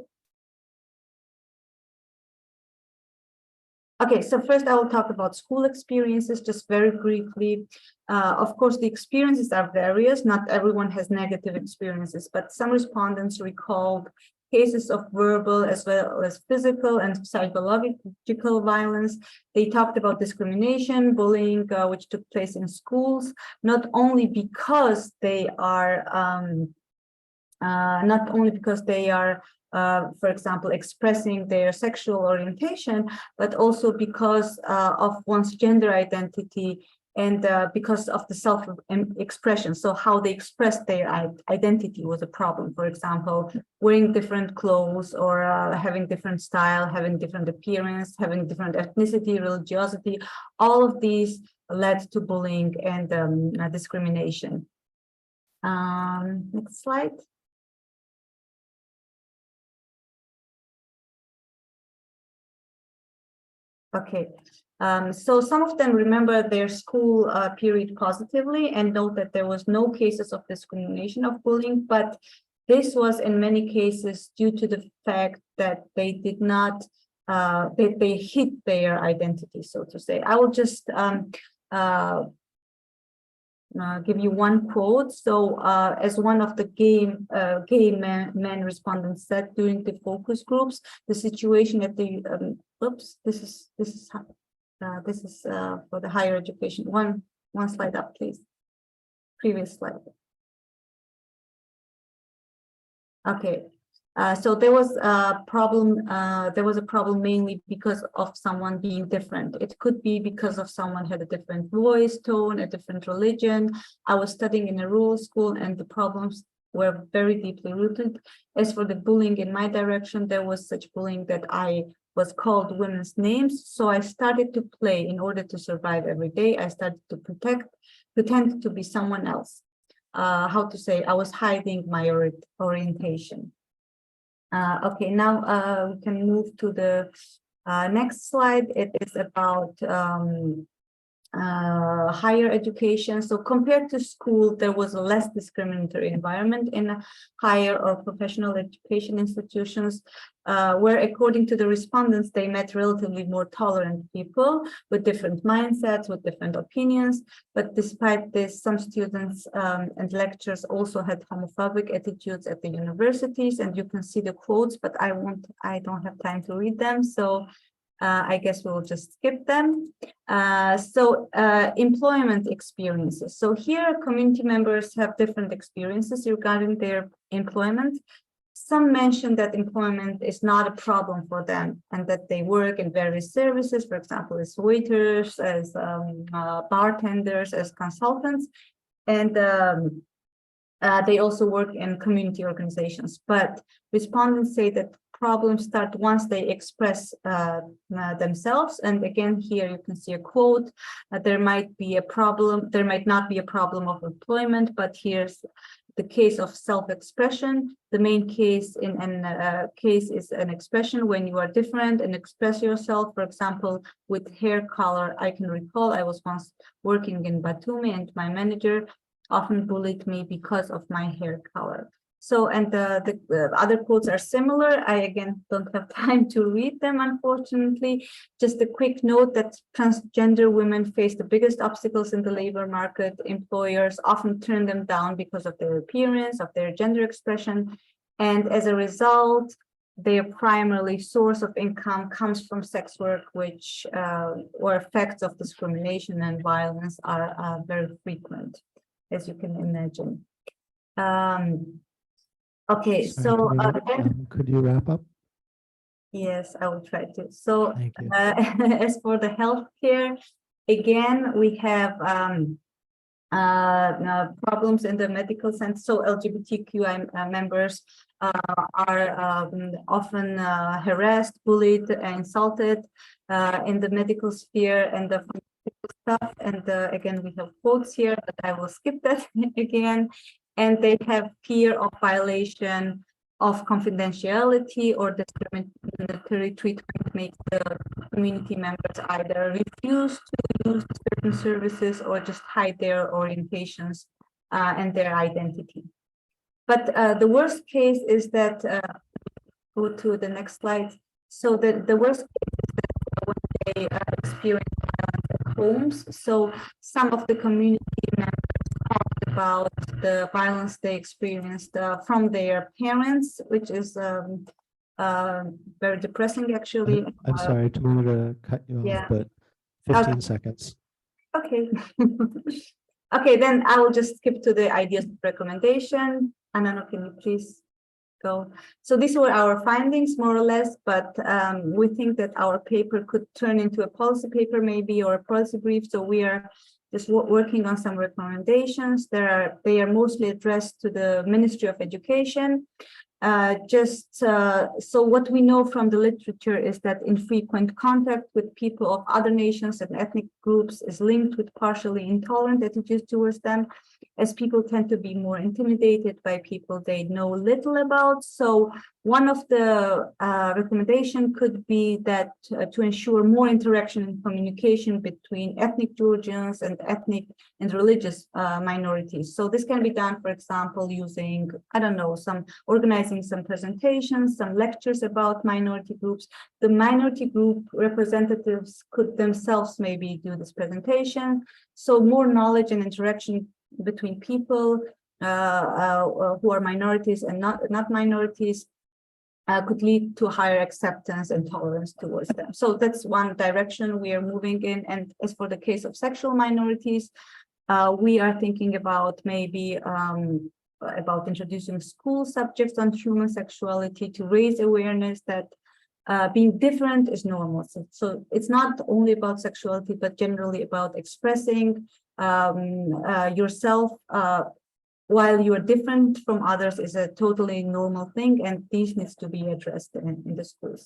Okay, so first I will talk about school experiences, just very briefly. Of course, the experiences are various. Not everyone has negative experiences, but some respondents recalled cases of verbal as well as physical and psychological violence. They talked about discrimination, bullying, which took place in schools, not only because they are, for example, expressing their sexual orientation, but also because of one's gender identity and because of the self-expression. So how they express their identity was a problem. For example, wearing different clothes or having different style, having different appearance, having different ethnicity, religiosity, all of these led to bullying and discrimination. Next slide. Okay, so some of them remember their school period positively and note that there was no cases of discrimination of bullying, but this was in many cases due to the fact that they did not, they hid their identity, so to say. I will just give you one quote. So as one of the gay men respondents said during the focus groups, the situation at the oops, this is for the higher education. One slide up, please. Previous slide. Okay. So there was a problem. There was a problem mainly because of someone being different. It could be because of someone had a different voice tone, a different religion. I was studying in a rural school, and the problems were very deeply rooted. As for the bullying in my direction, there was such bullying that I was called women's names. So I started to play in order to survive every day. I started to pretend to be someone else. How to say? I was hiding my orientation. Okay, now we can move to the next slide. It is about higher education. So compared to school, there was a less discriminatory environment in higher or professional education institutions, where according to the respondents, they met relatively more tolerant people with different mindsets, with different opinions. But despite this, some students and lecturers also had homophobic attitudes at the universities, and you can see the quotes, but I don't have time to read them. So I guess we'll just skip them. Employment experiences. So here, community members have different experiences regarding their employment. Some mention that employment is not a problem for them and that they work in various services, for example, as waiters, as bartenders, as consultants, and they also work in community organizations. But respondents say that problems start once they express themselves. And again, here you can see a quote. There might be a problem. There might not be a problem of employment, but here's the case of self-expression. The main case in a case is an expression when you are different and express yourself. For example, with hair color, I can recall I was once working in Batumi and my manager often bullied me because of my hair color. So, and the other quotes are similar. I again don't have time to read them, unfortunately. Just a quick note that transgender women face the biggest obstacles in the labor market. Employers often turn them down because of their appearance, of their gender expression. And as a result, their primary source of income comes from sex work, which or effects of discrimination and violence are very frequent, as you can imagine. Okay, so could you wrap up? Yes, I will try to. So as for the healthcare, again, we have problems in the medical sense. So LGBTQI members are often harassed, bullied, and insulted in the medical sphere and the stuff. And again, we have quotes here, but I will skip that again. And they have fear of violation of confidentiality or discriminatory treatment makes the community members either refuse to use certain services or just hide their orientations and their identity. But the worst case is that, go to the next slide. So the worst case is that when they experience violence at homes, so some of the community members talked about the violence they experienced from their parents, which is very depressing, actually. I'm sorry to cut you off, yeah. but 15 seconds. Okay. Okay, then I will just skip to the ideas of recommendation. Anano, can you please go? So these were our findings, more or less, but we think that our paper could turn into a policy paper, maybe, or a policy brief. So we are just working on some recommendations. They are mostly addressed to the Ministry of Education. So what we know from the literature is that infrequent contact with people of other nations and ethnic groups is linked with partially intolerant attitudes towards them, as people tend to be more intimidated by people they know little about. So one of the recommendation could be that to ensure more interaction and communication between ethnic Georgians and ethnic and religious minorities. So this can be done, for example, using, I don't know, organizing some presentations, some lectures about minority groups. The minority group representatives could themselves maybe do this presentation. So more knowledge and interaction between people who are minorities and not minorities could lead to higher acceptance and tolerance towards them. So that's one direction we are moving in. And as for the case of sexual minorities, we are thinking about maybe about introducing school subjects on human sexuality to raise awareness that being different is normal. So it's not only about sexuality, but generally about expressing yourself while you are different from others is a totally normal thing, and these needs to be addressed in the schools.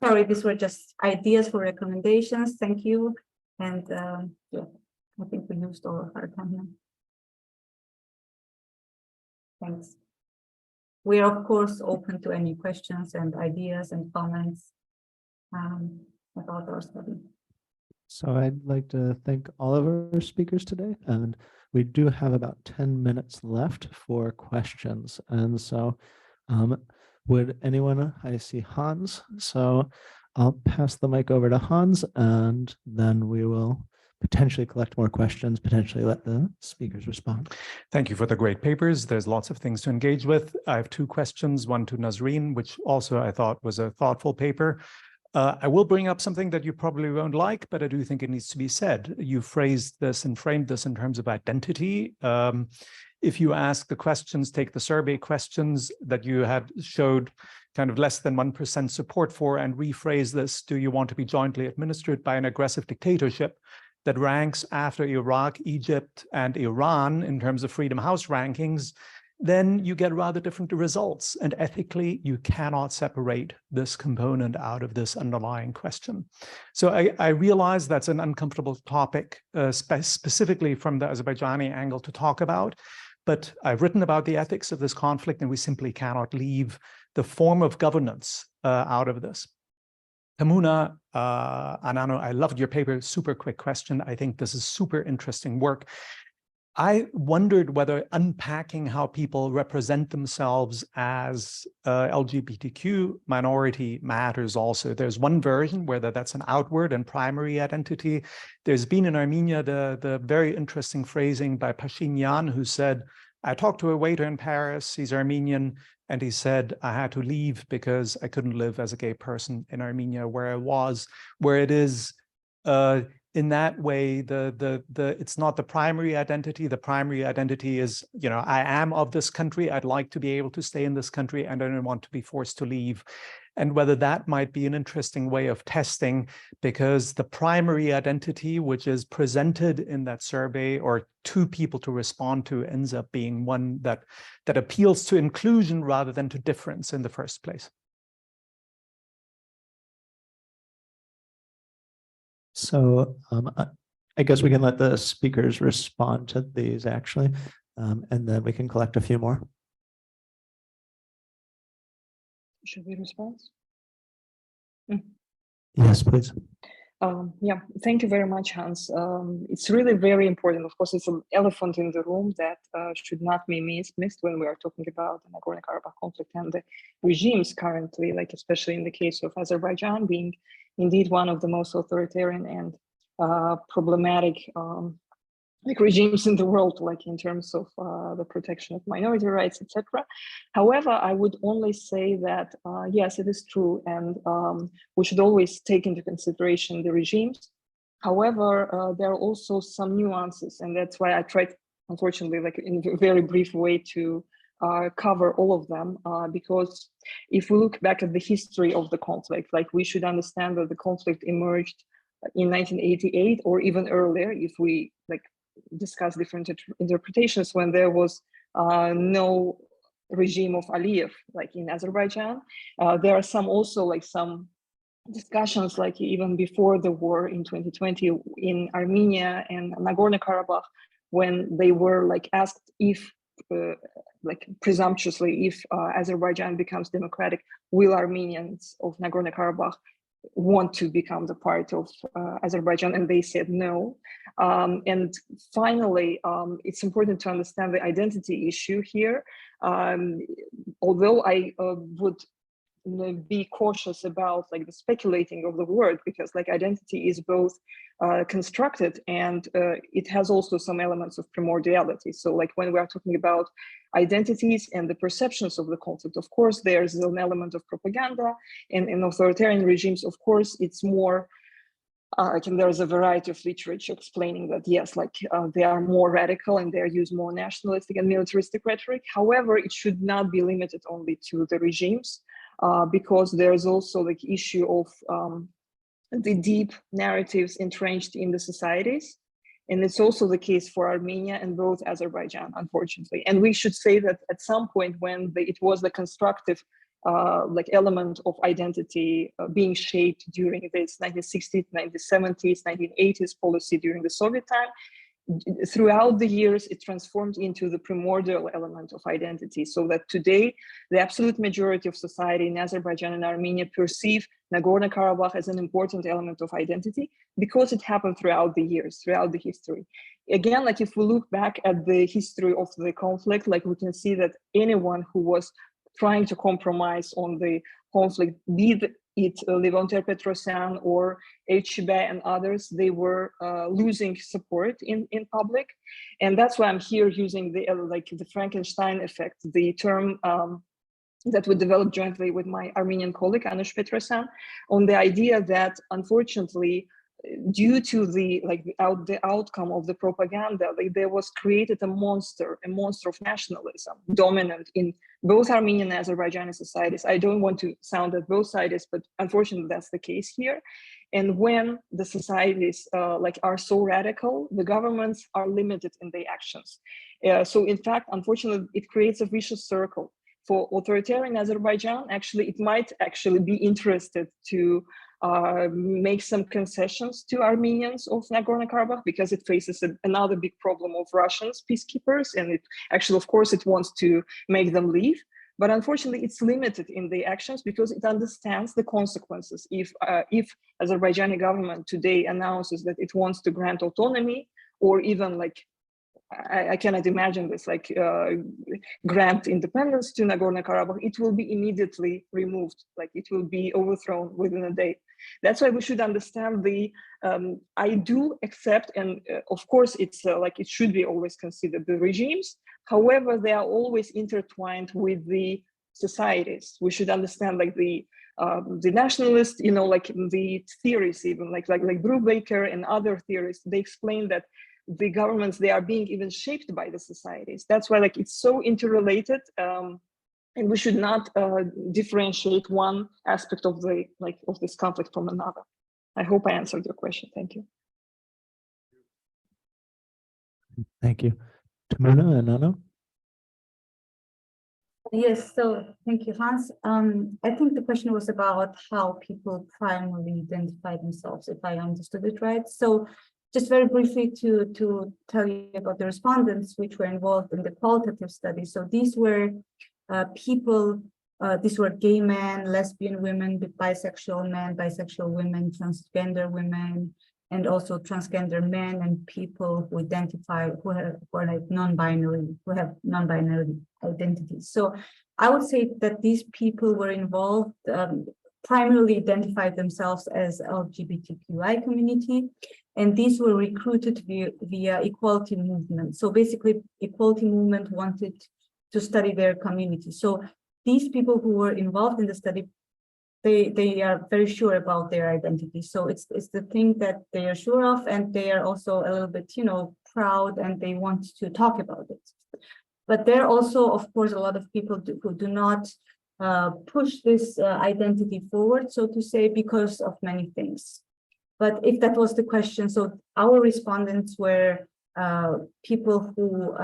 Sorry, these were just ideas for recommendations. Thank you. And yeah, I think we used all of our time now. Thanks. We are, of course, open to any questions and ideas and comments about our study. So I'd like to thank all of our speakers today, and we do have about 10 minutes left for questions. And so would anyone, I see Hans, so I'll pass the mic over to Hans, and then we will potentially collect more questions, potentially let the speakers respond. Thank you for the great papers. There's lots of things to engage with. I have two questions, one to Nazrin, which also I thought was a thoughtful paper. I will bring up something that you probably won't like, but I do think it needs to be said. You phrased this and framed this in terms of identity. If you ask the questions, take the survey questions that you had showed kind of less than 1% support for, and rephrase this, do you want to be jointly administered by an aggressive dictatorship that ranks after Iraq, Egypt, and Iran in terms of Freedom House rankings, then you get rather different results. And ethically, you cannot separate this component out of this underlying question. So I realize that's an uncomfortable topic, specifically from the Azerbaijani angle to talk about, but I've written about the ethics of this conflict, and we simply cannot leave the form of governance out of this. Tamuna, Anano, I loved your paper. Super quick question. I think this is super interesting work. I wondered whether unpacking how people represent themselves as LGBTQ minority matters also. There's one version, whether that's an outward and primary identity. There's been in Armenia the very interesting phrasing by Pashinyan, who said, I talked to a waiter in Paris, he's Armenian, and he said, I had to leave because I couldn't live as a gay person in Armenia where I was, where it is in that way, it's not the primary identity. The primary identity is, you know, I am of this country. I'd like to be able to stay in this country, and I don't want to be forced to leave. And whether that might be an interesting way of testing, because the primary identity, which is presented in that survey or two people to respond to, ends up being one that appeals to inclusion rather than to difference in the first place. So I guess we can let the speakers respond to these actually, and then we can collect a few more. Should we respond? Yes, please. Yeah, thank you very much, Hans. It's really very important. Of course, it's an elephant in the room that should not be missed when we are talking about the Nagorno-Karabakh conflict and the regimes currently, like especially in the case of Azerbaijan being indeed one of the most authoritarian and problematic like regimes in the world, like in terms of the protection of minority rights, etc. However, I would only say that, yes, it is true. And we should always take into consideration the regimes. However, there are also some nuances. And that's why I tried, unfortunately, like in a very brief way to cover all of them. Because if we look back at the history of the conflict, like we should understand that the conflict emerged in 1988 or even earlier, if we like discuss different interpretations, when there was no regime of Aliyev, like in Azerbaijan. There are some also like some discussions like even before the war in 2020 in Armenia and Nagorno-Karabakh, when they were like asked if like presumptuously, if Azerbaijan becomes democratic, will Armenians of Nagorno-Karabakh want to become the part of Azerbaijan, and they said no. And finally, it's important to understand the identity issue here. Although I would be cautious about like the speculating of the word, because like identity is both constructed and it has also some elements of primordiality. So like when we are talking about identities and the perceptions of the conflict, of course there's an element of propaganda, and in authoritarian regimes, of course, it's more there's a variety of literature explaining that, yes, like they are more radical and they use more nationalistic and militaristic rhetoric. However, it should not be limited only to the regimes, because there's also like issue of the deep narratives entrenched in the societies. And it's also the case for Armenia and both Azerbaijan, unfortunately. And we should say that at some point when it was the constructive like element of identity being shaped during this 1960s, 1970s, 1980s policy during the Soviet time, throughout the years, it transformed into the primordial element of identity, so that today, the absolute majority of society in Azerbaijan and Armenia perceive Nagorno-Karabakh as an important element of identity because it happened throughout the years, throughout the history. Again, like if we look back at the history of the conflict, like we can see that anyone who was trying to compromise on the conflict, be it Levon Ter-Petrosyan or Elchibe and others, they were losing support in public. And that's why I'm here using the like the Frankenstein effect, the term that we developed jointly with my Armenian colleague, Anush Petrosyan, on the idea that unfortunately, due to the outcome of the propaganda, like there was created a monster of nationalism dominant in both Armenian and Azerbaijani societies. I don't want to sound at both sides, but unfortunately that's the case here. And when the societies like are so radical, the governments are limited in their actions. So in fact, unfortunately, it creates a vicious circle. For authoritarian Azerbaijan, actually, it might actually be interested to make some concessions to Armenians of Nagorno-Karabakh, because it faces another big problem of Russians peacekeepers, and it actually, of course, it wants to make them leave. But unfortunately, it's limited in the actions because it understands the consequences. If Azerbaijani government today announces that it wants to grant autonomy, or even like I cannot imagine this, like grant independence to Nagorno-Karabakh, it will be immediately removed, like it will be overthrown within a day. That's why we should understand the, I do accept, and of course it's like it should be always considered the regimes. However, they are always intertwined with the societies. We should understand like the nationalist, you know, like the theories, even like Brubaker and other theorists, they explain that the governments, they are being even shaped by the societies. That's why like it's so interrelated, and we should not differentiate one aspect of the of this conflict from another. I hope I answered your question. Thank you. Thank you. Tamuna and Anano? Yes, so thank you, Hans. I think the question was about how people primarily identify themselves, if I understood it right. So just very briefly to tell you about the respondents which were involved in the qualitative study. So these were people, these were gay men, lesbian women, bisexual men, bisexual women, transgender women, and also transgender men and people who identify, who are like non-binary, who have non-binary identities. So I would say that these people were involved, primarily identified themselves as LGBTQI community, and these were recruited via equality movement. So basically, equality movement wanted to study their community. So these people who were involved in the study, they are very sure about their identity. So it's the thing that they are sure of, and they are also a little bit, proud, and they want to talk about it. But there are also, of course, a lot of people who do not push this identity forward, so to say, because of many things. But if that was the question, so our respondents were people who,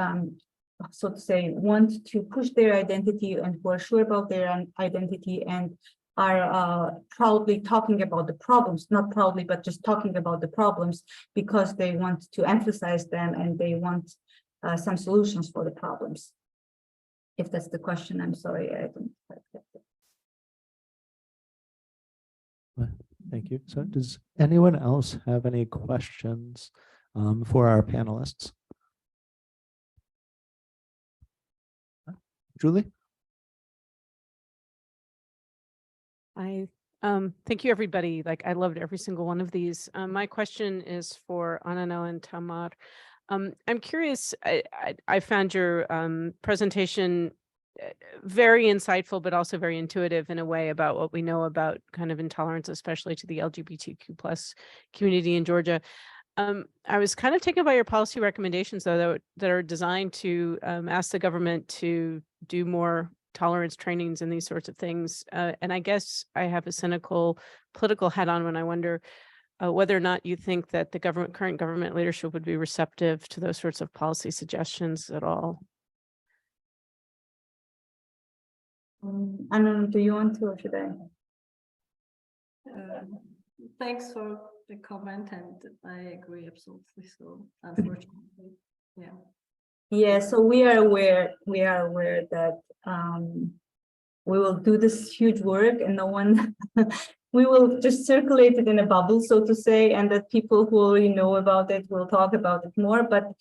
so to say, want to push their identity and who are sure about their identity and are proudly talking about the problems, not proudly, but just talking about the problems because they want to emphasize them and they want some solutions for the problems. If that's the question, I'm sorry, I don't quite get it. Thank you. So does anyone else have any questions for our panelists? Julie? Thank you, everybody. Like, I loved every single one of these. My question is for Anano and Tamar. I'm curious, I found your presentation very insightful, but also very intuitive in a way about what we know about kind of intolerance, especially to the LGBTQ plus community in Georgia. I was kind of taken by your policy recommendations, though, that are designed to ask the government to do more tolerance trainings and these sorts of things. And I guess I have a cynical political hat on when I wonder whether or not you think that the current government leadership would be receptive to those sorts of policy suggestions at all. I don't know, do you want to or should I? Thanks for the comment, and I agree absolutely. So unfortunately, yeah. Yeah, so we are aware that we will do this huge work and no one, we will just circulate it in a bubble, so to say, and that people who already know about it will talk about it more. But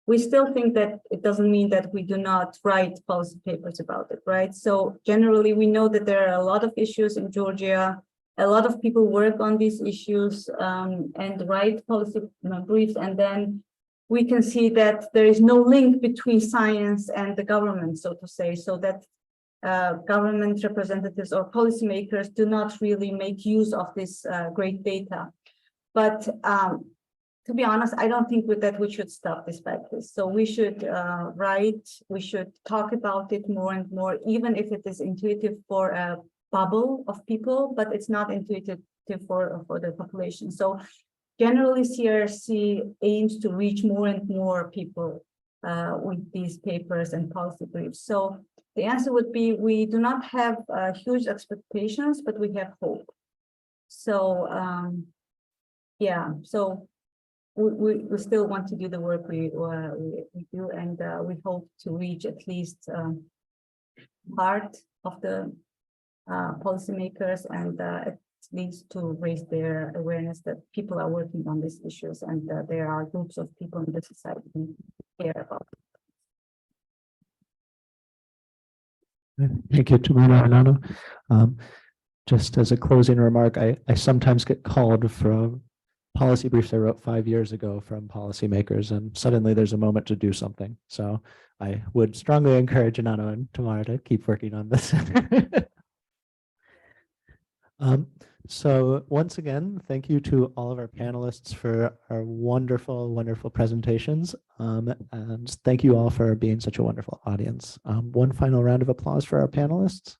we still think that it doesn't mean that we do not write policy papers about it, right? So generally, we know that there are a lot of issues in Georgia. A lot of people work on these issues and write policy briefs, and then we can see that there is no link between science and the government, so to say, so that government representatives or policymakers do not really make use of this great data. But to be honest, I don't think that we should stop this practice. So we should write, we should talk about it more and more, even if it is intuitive for a bubble of people, but it's not intuitive for the population. So generally, CRRC aims to reach more and more people with these papers and policy briefs. So the answer would be, we do not have huge expectations, but we have hope. So yeah, so we still want to do the work we do, and we hope to reach at least part of the policymakers, and at least to raise their awareness that people are working on these issues, and there are groups of people in the society who care about it. Thank you, Tamuna and Anano. Just as a closing remark, I sometimes get called from policy briefs I wrote 5 years ago from policymakers, and suddenly there's a moment to do something. So I would strongly encourage Anano and Tamara to keep working on this. So once again, thank you to all of our panelists for our wonderful, wonderful presentations. And thank you all for being such a wonderful audience. One final round of applause for our panelists.